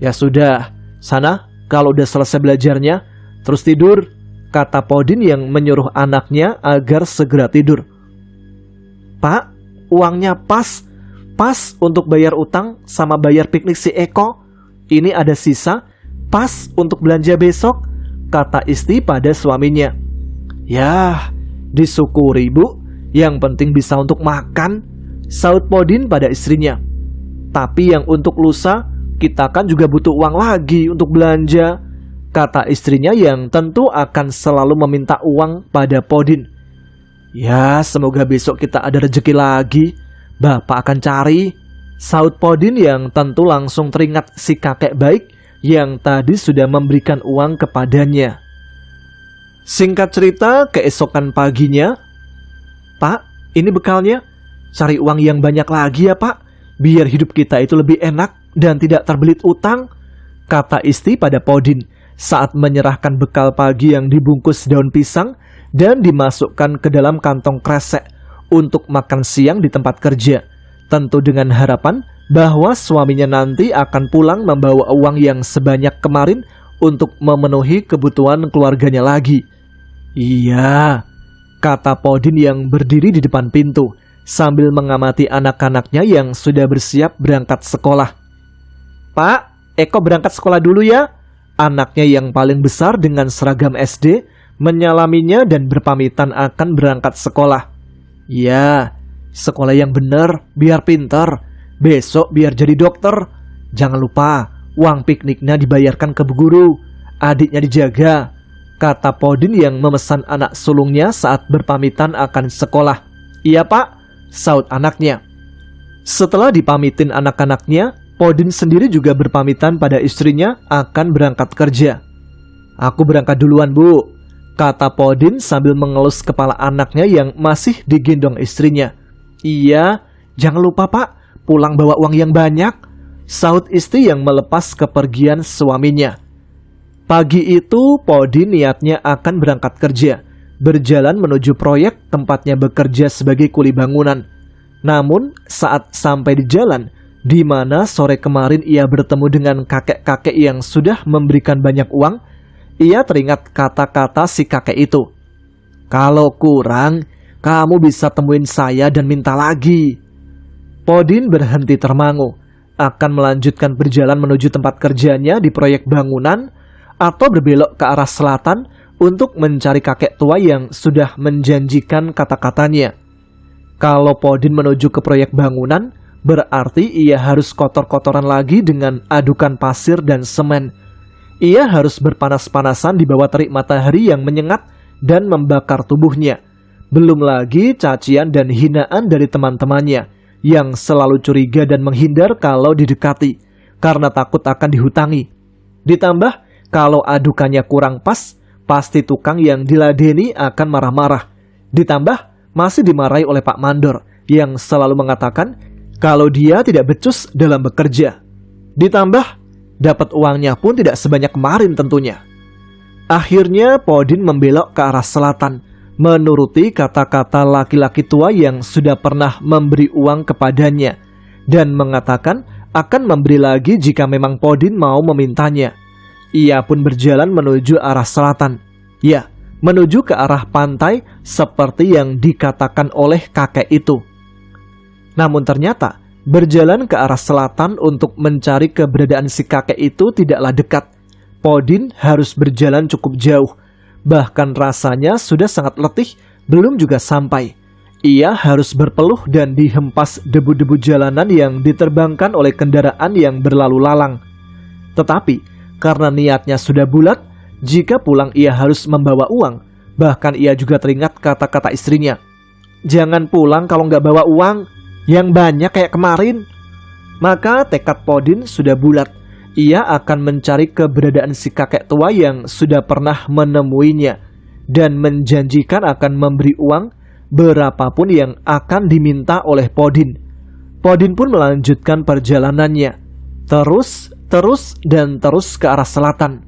"Ya sudah, sana kalau udah selesai belajarnya, terus tidur," kata Podin yang menyuruh anaknya agar segera tidur. "Pak, uangnya pas untuk bayar utang sama bayar piknik si Eko. Ini ada sisa, pas untuk belanja besok," kata Isti pada suaminya. "Yah, disyukuri Bu, yang penting bisa untuk makan," saut Podin pada istrinya. "Tapi yang untuk lusa, kita kan juga butuh uang lagi untuk belanja," kata istrinya yang tentu akan selalu meminta uang pada Podin. "Ya, semoga besok kita ada rezeki lagi, Bapak akan cari," saut Podin yang tentu langsung teringat si kakek baik yang tadi sudah memberikan uang kepadanya. Singkat cerita, keesokan paginya, "Pak, ini bekalnya. Cari uang yang banyak lagi ya Pak, biar hidup kita itu lebih enak dan tidak terbelit utang," kata Isti pada Podin saat menyerahkan bekal pagi yang dibungkus daun pisang dan dimasukkan ke dalam kantong kresek untuk makan siang di tempat kerja, tentu dengan harapan bahwa suaminya nanti akan pulang membawa uang yang sebanyak kemarin untuk memenuhi kebutuhan keluarganya lagi. "Iya," kata Podin yang berdiri di depan pintu sambil mengamati anak-anaknya yang sudah bersiap berangkat sekolah. "Pak, Eko berangkat sekolah dulu ya," anaknya yang paling besar dengan seragam SD menyalaminya dan berpamitan akan berangkat sekolah. "Iya, sekolah yang benar biar pintar. Besok biar jadi dokter. Jangan lupa uang pikniknya dibayarkan ke bu guru. Adiknya dijaga," kata Podin yang memesan anak sulungnya saat berpamitan akan sekolah. "Iya Pak," saut anaknya. Setelah dipamitin anak-anaknya, Podin sendiri juga berpamitan pada istrinya akan berangkat kerja. "Aku berangkat duluan Bu," kata Podin sambil mengelus kepala anaknya yang masih digendong istrinya. "Iya, jangan lupa Pak, pulang bawa uang yang banyak," saut istri yang melepas kepergian suaminya. Pagi itu Podin niatnya akan berangkat kerja, berjalan menuju proyek tempatnya bekerja sebagai kuli bangunan. Namun saat sampai di jalan, di mana sore kemarin ia bertemu dengan kakek-kakek yang sudah memberikan banyak uang, ia teringat kata-kata si kakek itu. "Kalau kurang, kamu bisa temuin saya dan minta lagi." Podin berhenti termangu, akan melanjutkan berjalan menuju tempat kerjanya di proyek bangunan atau berbelok ke arah selatan untuk mencari kakek tua yang sudah menjanjikan kata-katanya. Kalau Podin menuju ke proyek bangunan, berarti ia harus kotor-kotoran lagi dengan adukan pasir dan semen. Ia harus berpanas-panasan di bawah terik matahari yang menyengat dan membakar tubuhnya. Belum lagi cacian dan hinaan dari teman-temannya yang selalu curiga dan menghindar kalau didekati karena takut akan dihutangi. Ditambah kalau adukannya kurang pas, pasti tukang yang diladeni akan marah-marah. Ditambah masih dimarahi oleh Pak Mandor yang selalu mengatakan kalau dia tidak becus dalam bekerja. Ditambah dapat uangnya pun tidak sebanyak kemarin tentunya. Akhirnya Podin membelok ke arah selatan, menuruti kata-kata laki-laki tua yang sudah pernah memberi uang kepadanya dan mengatakan akan memberi lagi jika memang Podin mau memintanya. Ia pun berjalan menuju arah selatan. Ya, menuju ke arah pantai seperti yang dikatakan oleh kakek itu. Namun ternyata berjalan ke arah selatan untuk mencari keberadaan si kakek itu tidaklah dekat. Podin harus berjalan cukup jauh. Bahkan rasanya sudah sangat letih, belum juga sampai. Ia harus berpeluh dan dihempas debu-debu jalanan yang diterbangkan oleh kendaraan yang berlalu lalang. Tetapi karena niatnya sudah bulat, jika pulang ia harus membawa uang. Bahkan ia juga teringat kata-kata istrinya, "Jangan pulang kalau nggak bawa uang yang banyak kayak kemarin." Maka tekad Podin sudah bulat. Ia akan mencari keberadaan si kakek tua yang sudah pernah menemuinya dan menjanjikan akan memberi uang berapapun yang akan diminta oleh Podin. Podin pun melanjutkan perjalanannya, terus ke arah selatan.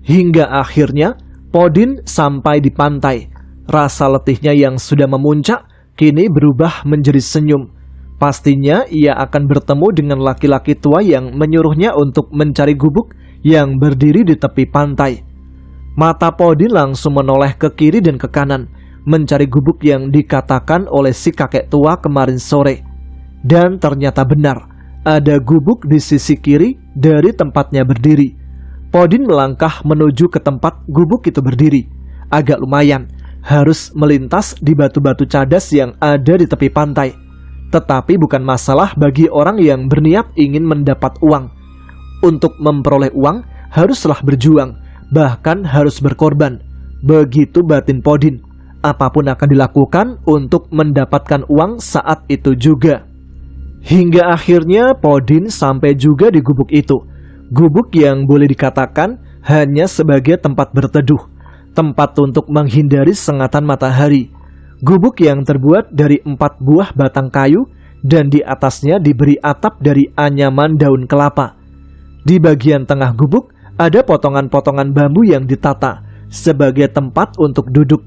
Hingga akhirnya Podin sampai di pantai. Rasa letihnya yang sudah memuncak kini berubah menjadi senyum. Pastinya ia akan bertemu dengan laki-laki tua yang menyuruhnya untuk mencari gubuk yang berdiri di tepi pantai. Mata Podin langsung menoleh ke kiri dan ke kanan, mencari gubuk yang dikatakan oleh si kakek tua kemarin sore. Dan ternyata benar, ada gubuk di sisi kiri dari tempatnya berdiri. Podin melangkah menuju ke tempat gubuk itu berdiri. Agak lumayan, harus melintas di batu-batu cadas yang ada di tepi pantai. Tetapi bukan masalah bagi orang yang berniat ingin mendapat uang. Untuk memperoleh uang, haruslah berjuang, bahkan harus berkorban. Begitu batin Podin. Apapun akan dilakukan untuk mendapatkan uang saat itu juga. Hingga akhirnya Podin sampai juga di gubuk itu. Gubuk yang boleh dikatakan hanya sebagai tempat berteduh, tempat untuk menghindari sengatan matahari. Gubuk yang terbuat dari 4 buah batang kayu dan di atasnya diberi atap dari anyaman daun kelapa. Di bagian tengah gubuk ada potongan-potongan bambu yang ditata sebagai tempat untuk duduk.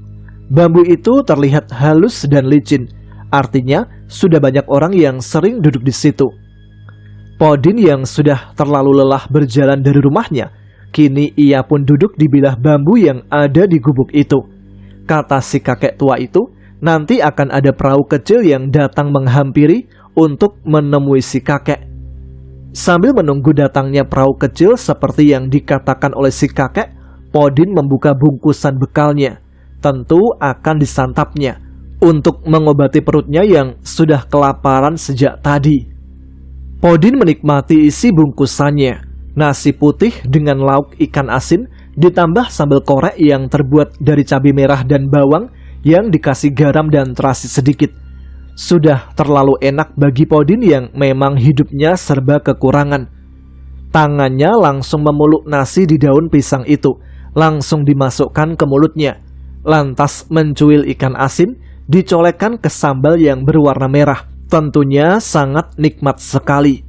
Bambu itu terlihat halus dan licin, artinya sudah banyak orang yang sering duduk di situ. Podin yang sudah terlalu lelah berjalan dari rumahnya, kini ia pun duduk di bilah bambu yang ada di gubuk itu. Kata si kakek tua itu, nanti akan ada perahu kecil yang datang menghampiri untuk menemui si kakek. Sambil menunggu datangnya perahu kecil seperti yang dikatakan oleh si kakek, Podin membuka bungkusan bekalnya. Tentu akan disantapnya untuk mengobati perutnya yang sudah kelaparan sejak tadi. Podin menikmati isi bungkusannya, nasi putih dengan lauk ikan asin ditambah sambal korek yang terbuat dari cabai merah dan bawang yang dikasih garam dan terasi sedikit. Sudah terlalu enak bagi Podin yang memang hidupnya serba kekurangan. Tangannya langsung memeluk nasi di daun pisang itu, langsung dimasukkan ke mulutnya. Lantas mencuil ikan asin, dicolekkan ke sambal yang berwarna merah. Tentunya sangat nikmat sekali.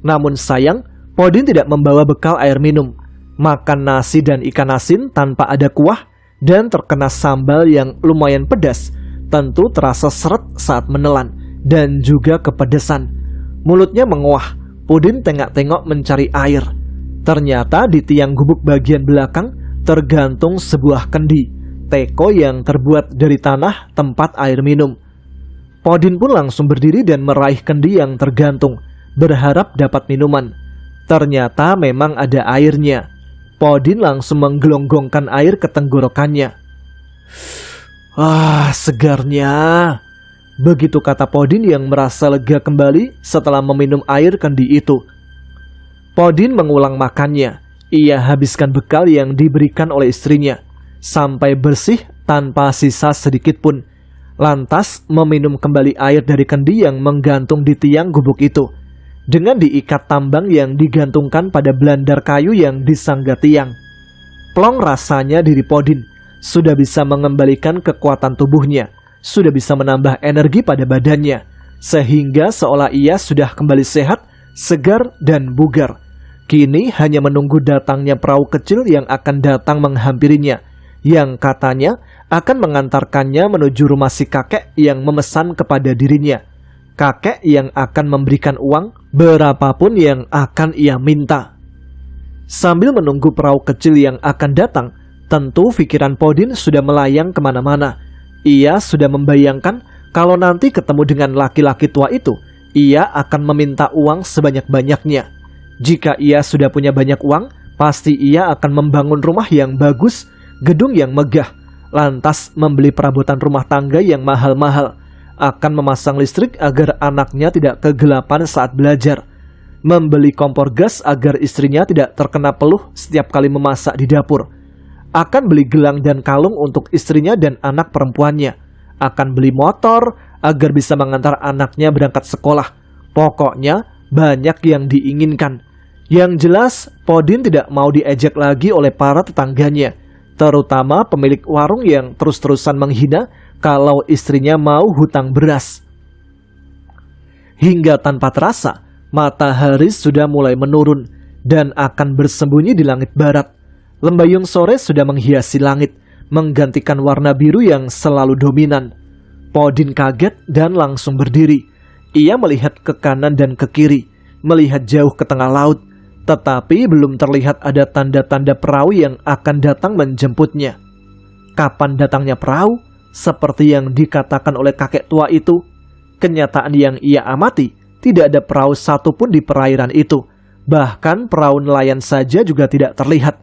Namun sayang, Podin tidak membawa bekal air minum. Makan nasi dan ikan asin tanpa ada kuah dan terkena sambal yang lumayan pedas, tentu terasa seret saat menelan dan juga kepedesan. Mulutnya menguah. Podin tengok-tengok mencari air. Ternyata di tiang gubuk bagian belakang tergantung sebuah kendi, teko yang terbuat dari tanah tempat air minum. Podin pun langsung berdiri dan meraih kendi yang tergantung, berharap dapat minuman. Ternyata memang ada airnya. Podin langsung menggelonggongkan air ke tenggorokannya. Ah, segarnya. Begitu kata Podin yang merasa lega kembali setelah meminum air kendi itu. Podin mengulang makannya. Ia habiskan bekal yang diberikan oleh istrinya, sampai bersih tanpa sisa sedikit pun. Lantas meminum kembali air dari kendi yang menggantung di tiang gubuk itu, dengan diikat tambang yang digantungkan pada belandar kayu yang disangga tiang. Plong rasanya diri Podin, sudah bisa mengembalikan kekuatan tubuhnya, sudah bisa menambah energi pada badannya, sehingga seolah ia sudah kembali sehat, segar dan bugar. Kini hanya menunggu datangnya perahu kecil yang akan datang menghampirinya, yang katanya akan mengantarkannya menuju rumah si kakek yang memesan kepada dirinya. Kakek yang akan memberikan uang berapapun yang akan ia minta. Sambil menunggu perahu kecil yang akan datang, tentu pikiran Podin sudah melayang kemana-mana. Ia sudah membayangkan kalau nanti ketemu dengan laki-laki tua itu, ia akan meminta uang sebanyak-banyaknya. Jika ia sudah punya banyak uang, pasti ia akan membangun rumah yang bagus, gedung yang megah, lantas membeli perabotan rumah tangga yang mahal-mahal, akan memasang listrik agar anaknya tidak kegelapan saat belajar, membeli kompor gas agar istrinya tidak terkena peluh setiap kali memasak di dapur, akan beli gelang dan kalung untuk istrinya dan anak perempuannya, akan beli motor agar bisa mengantar anaknya berangkat sekolah. Pokoknya banyak yang diinginkan. Yang jelas, Podin tidak mau diejek lagi oleh para tetangganya, terutama pemilik warung yang terus-terusan menghina kalau istrinya mau hutang beras. Hingga tanpa terasa, matahari sudah mulai menurun dan akan bersembunyi di langit barat. Lembayung sore sudah menghiasi langit, menggantikan warna biru yang selalu dominan. Podin kaget dan langsung berdiri. Ia melihat ke kanan dan ke kiri, melihat jauh ke tengah laut, tetapi belum terlihat ada tanda-tanda perahu yang akan datang menjemputnya. Kapan datangnya perahu? Seperti yang dikatakan oleh kakek tua itu. Kenyataan yang ia amati, tidak ada perahu satupun di perairan itu. Bahkan perahu nelayan saja juga tidak terlihat.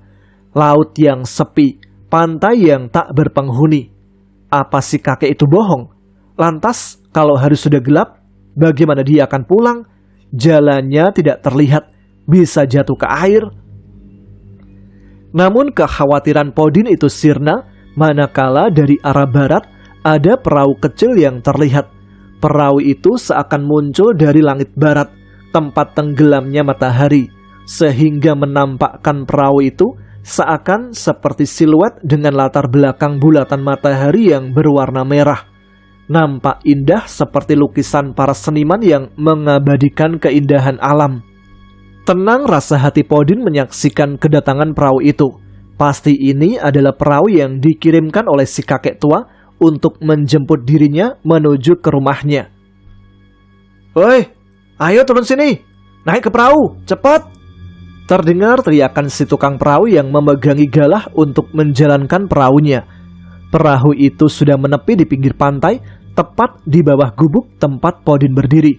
Laut yang sepi, pantai yang tak berpenghuni. Apa si kakek itu bohong? Lantas, kalau hari sudah gelap, bagaimana dia akan pulang? Jalannya tidak terlihat, bisa jatuh ke air. Namun kekhawatiran Podin itu sirna, manakala dari arah barat ada perahu kecil yang terlihat. Perahu itu seakan muncul dari langit barat, tempat tenggelamnya matahari, sehingga menampakkan perahu itu seakan seperti siluet dengan latar belakang bulatan matahari yang berwarna merah. Nampak indah seperti lukisan para seniman yang mengabadikan keindahan alam. Tenang rasa hati Podin menyaksikan kedatangan perahu itu. Pasti ini adalah perahu yang dikirimkan oleh si kakek tua untuk menjemput dirinya menuju ke rumahnya. "Woi, ayo turun sini, naik ke perahu, cepat!" Terdengar teriakan si tukang perahu yang memegangi galah untuk menjalankan perahunya. Perahu itu sudah menepi di pinggir pantai, tepat di bawah gubuk tempat Podin berdiri.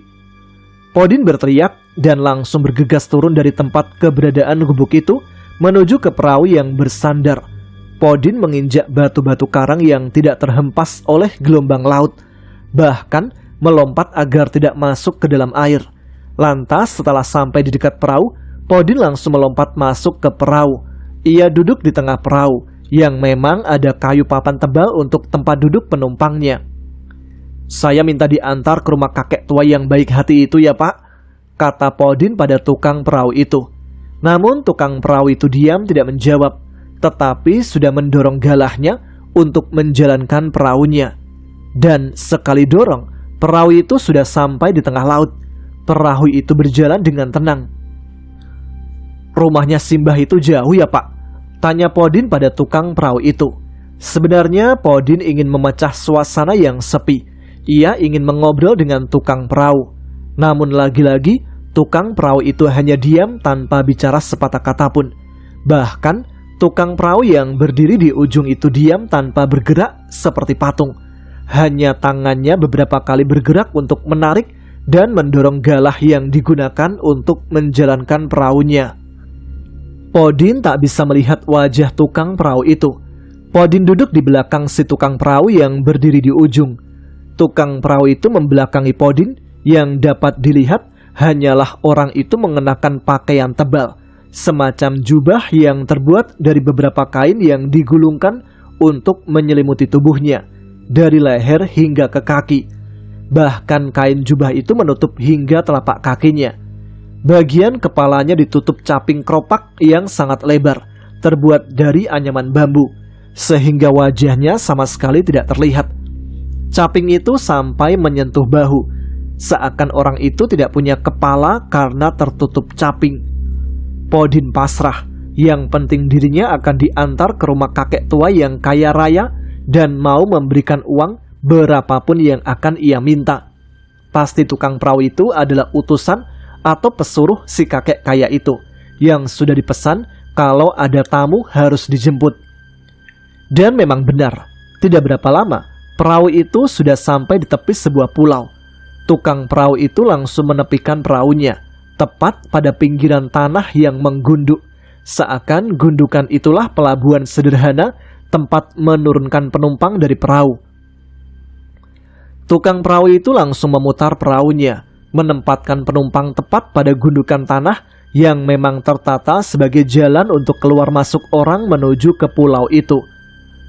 Podin berteriak dan langsung bergegas turun dari tempat keberadaan gubuk itu menuju ke perahu yang bersandar. Podin menginjak batu-batu karang yang tidak terhempas oleh gelombang laut, bahkan melompat agar tidak masuk ke dalam air. Lantas setelah sampai di dekat perahu, Podin langsung melompat masuk ke perahu. Ia duduk di tengah perahu, yang memang ada kayu papan tebal untuk tempat duduk penumpangnya. "Saya minta diantar ke rumah kakek tua yang baik hati itu ya Pak," kata Podin pada tukang perahu itu. Namun tukang perahu itu diam tidak menjawab, tetapi sudah mendorong galahnya untuk menjalankan perahunya. Dan sekali dorong, perahu itu sudah sampai di tengah laut. Perahu itu berjalan dengan tenang. "Rumahnya Simbah itu jauh ya Pak?" tanya Podin pada tukang perahu itu. Sebenarnya Podin ingin memecah suasana yang sepi. Ia ingin mengobrol dengan tukang perahu. Namun lagi-lagi tukang perahu itu hanya diam tanpa bicara sepatah kata pun. Bahkan tukang perahu yang berdiri di ujung itu diam tanpa bergerak seperti patung. Hanya tangannya beberapa kali bergerak untuk menarik dan mendorong galah yang digunakan untuk menjalankan perahunya. Podin tak bisa melihat wajah tukang perahu itu. Podin duduk di belakang si tukang perahu yang berdiri di ujung. Tukang perahu itu membelakangi Podin, yang dapat dilihat hanyalah orang itu mengenakan pakaian tebal, semacam jubah yang terbuat dari beberapa kain yang digulungkan untuk menyelimuti tubuhnya, dari leher hingga ke kaki. Bahkan kain jubah itu menutup hingga telapak kakinya. Bagian kepalanya ditutup caping keropak yang sangat lebar, terbuat dari anyaman bambu, sehingga wajahnya sama sekali tidak terlihat. Caping itu sampai menyentuh bahu, seakan orang itu tidak punya kepala karena tertutup caping. Podin pasrah, yang penting dirinya akan diantar ke rumah kakek tua yang kaya raya dan mau memberikan uang berapapun yang akan ia minta. Pasti tukang perahu itu adalah utusan atau pesuruh si kakek kaya itu, yang sudah dipesan kalau ada tamu harus dijemput. Dan memang benar, tidak berapa lama perahu itu sudah sampai di tepi sebuah pulau. Tukang perahu itu langsung menepikan perahunya tepat pada pinggiran tanah yang menggunduk, seakan gundukan itulah pelabuhan sederhana tempat menurunkan penumpang dari perahu. Tukang perahu itu langsung memutar perahunya, menempatkan penumpang tepat pada gundukan tanah yang memang tertata sebagai jalan untuk keluar masuk orang menuju ke pulau itu.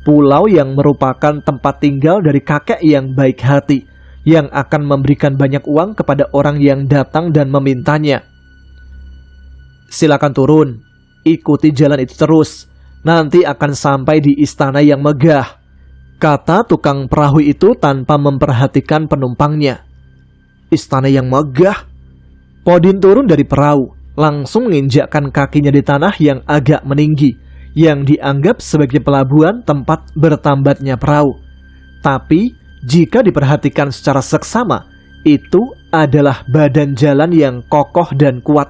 Pulau yang merupakan tempat tinggal dari kakek yang baik hati, yang akan memberikan banyak uang kepada orang yang datang dan memintanya. "Silakan turun, ikuti jalan itu terus, nanti akan sampai di istana yang megah," kata tukang perahu itu tanpa memperhatikan penumpangnya. Istana yang megah? Podin turun dari perahu, langsung menginjakkan kakinya di tanah yang agak meninggi, yang dianggap sebagai pelabuhan tempat bertambatnya perahu. Tapi jika diperhatikan secara seksama, itu adalah badan jalan yang kokoh dan kuat.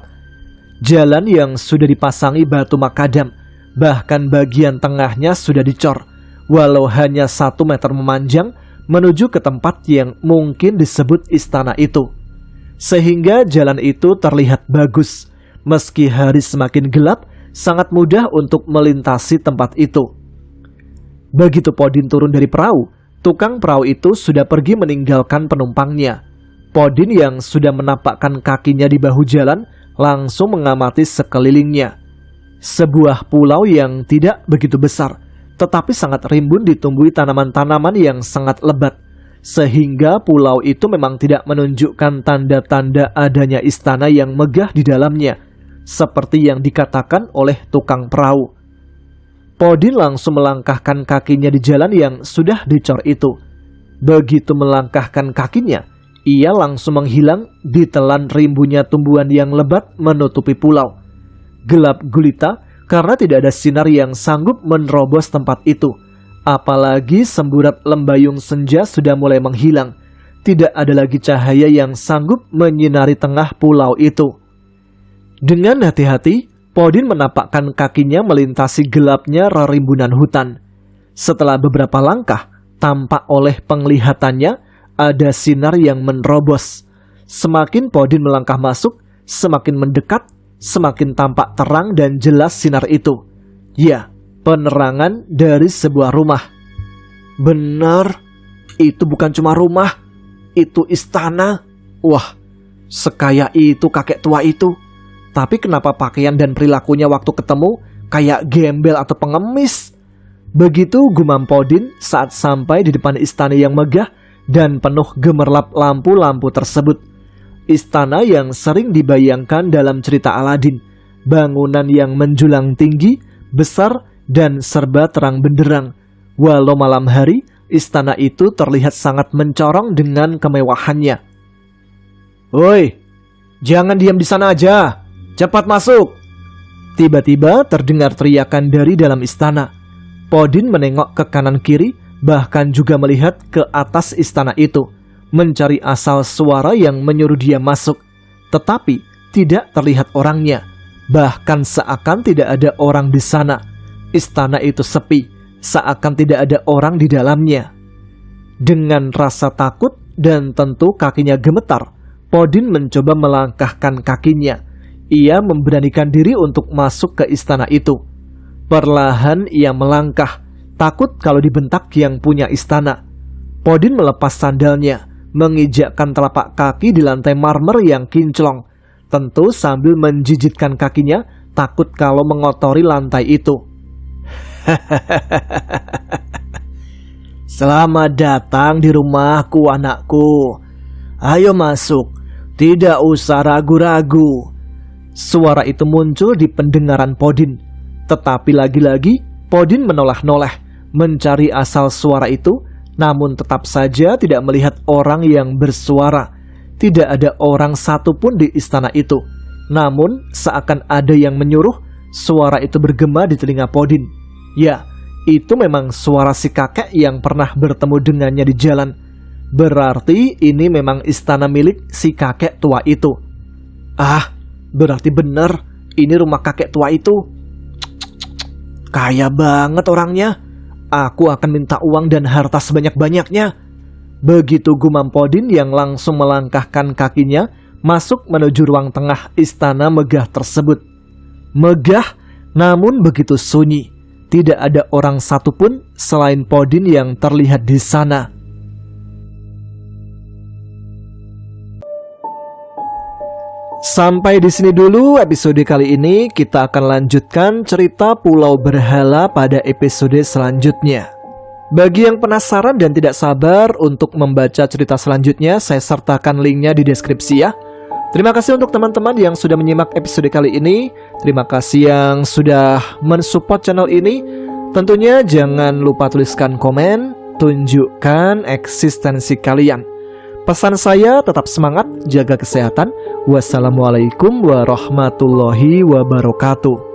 Jalan yang sudah dipasangi batu makadam, bahkan bagian tengahnya sudah dicor, walau hanya 1 meter memanjang menuju ke tempat yang mungkin disebut istana itu. Sehingga jalan itu terlihat bagus. Meski hari semakin gelap, sangat mudah untuk melintasi tempat itu. Begitu Podin turun dari perahu, tukang perahu itu sudah pergi meninggalkan penumpangnya. Podin yang sudah menapakkan kakinya di bahu jalan langsung mengamati sekelilingnya. Sebuah pulau yang tidak begitu besar, tetapi sangat rimbun ditumbuhi tanaman-tanaman yang sangat lebat, sehingga pulau itu memang tidak menunjukkan tanda-tanda adanya istana yang megah di dalamnya, seperti yang dikatakan oleh tukang perahu. Podin langsung melangkahkan kakinya di jalan yang sudah dicor itu. Begitu melangkahkan kakinya, ia langsung menghilang ditelan rimbunnya tumbuhan yang lebat menutupi pulau. Gelap gulita karena tidak ada sinar yang sanggup menerobos tempat itu. Apalagi semburat lembayung senja sudah mulai menghilang. Tidak ada lagi cahaya yang sanggup menyinari tengah pulau itu. Dengan hati-hati, Podin menapakkan kakinya melintasi gelapnya rerimbunan hutan. Setelah beberapa langkah, tampak oleh penglihatannya ada sinar yang menerobos. Semakin Podin melangkah masuk, semakin mendekat, semakin tampak terang dan jelas sinar itu. Ya, penerangan dari sebuah rumah. Benar, itu bukan cuma rumah, itu istana. Wah, sekaya itu kakek tua itu. Tapi kenapa pakaian dan perilakunya waktu ketemu kayak gembel atau pengemis? Begitu gumam Podin saat sampai di depan istana yang megah dan penuh gemerlap lampu-lampu tersebut. Istana yang sering dibayangkan dalam cerita Aladin. Bangunan yang menjulang tinggi, besar, dan serba terang benderang. Walau malam hari, istana itu terlihat sangat mencorong dengan kemewahannya. "Woi, jangan diam di sana aja. Cepat masuk!" Tiba-tiba terdengar teriakan dari dalam istana. Podin menengok ke kanan kiri, bahkan juga melihat ke atas istana itu, mencari asal suara yang menyuruh dia masuk. Tetapi tidak terlihat orangnya. Bahkan seakan tidak ada orang di sana. Istana itu sepi, seakan tidak ada orang di dalamnya. Dengan rasa takut dan tentu kakinya gemetar, Podin mencoba melangkahkan kakinya. Ia memberanikan diri untuk masuk ke istana itu. Perlahan ia melangkah, takut kalau dibentak yang punya istana. Podin melepas sandalnya, menginjakkan telapak kaki di lantai marmer yang kinclong. Tentu sambil menjijitkan kakinya, takut kalau mengotori lantai itu. "Selamat datang di rumahku, anakku. Ayo masuk, tidak usah ragu-ragu." Suara itu muncul di pendengaran Podin. Tetapi lagi-lagi Podin menoleh-noleh mencari asal suara itu, namun tetap saja tidak melihat orang yang bersuara. Tidak ada orang satupun di istana itu. Namun seakan ada yang menyuruh, suara itu bergema di telinga Podin. Ya, itu memang suara si kakek yang pernah bertemu dengannya di jalan. Berarti ini memang istana milik si kakek tua itu. Ah, berarti benar, ini rumah kakek tua itu. Kaya banget orangnya. Aku akan minta uang dan harta sebanyak-banyaknya. Begitu gumam Podin yang langsung melangkahkan kakinya masuk menuju ruang tengah istana megah tersebut. Megah, namun begitu sunyi. Tidak ada orang satupun selain Podin yang terlihat di sana. Sampai di sini dulu episode kali ini. Kita akan lanjutkan cerita Pulau Berhala pada episode selanjutnya. Bagi yang penasaran dan tidak sabar untuk membaca cerita selanjutnya, saya sertakan linknya di deskripsi ya. Terima kasih untuk teman-teman yang sudah menyimak episode kali ini. Terima kasih yang sudah mensupport channel ini. Tentunya jangan lupa tuliskan komen, tunjukkan eksistensi kalian. Pesan saya tetap semangat, jaga kesehatan. Wassalamualaikum warahmatullahi wabarakatuh.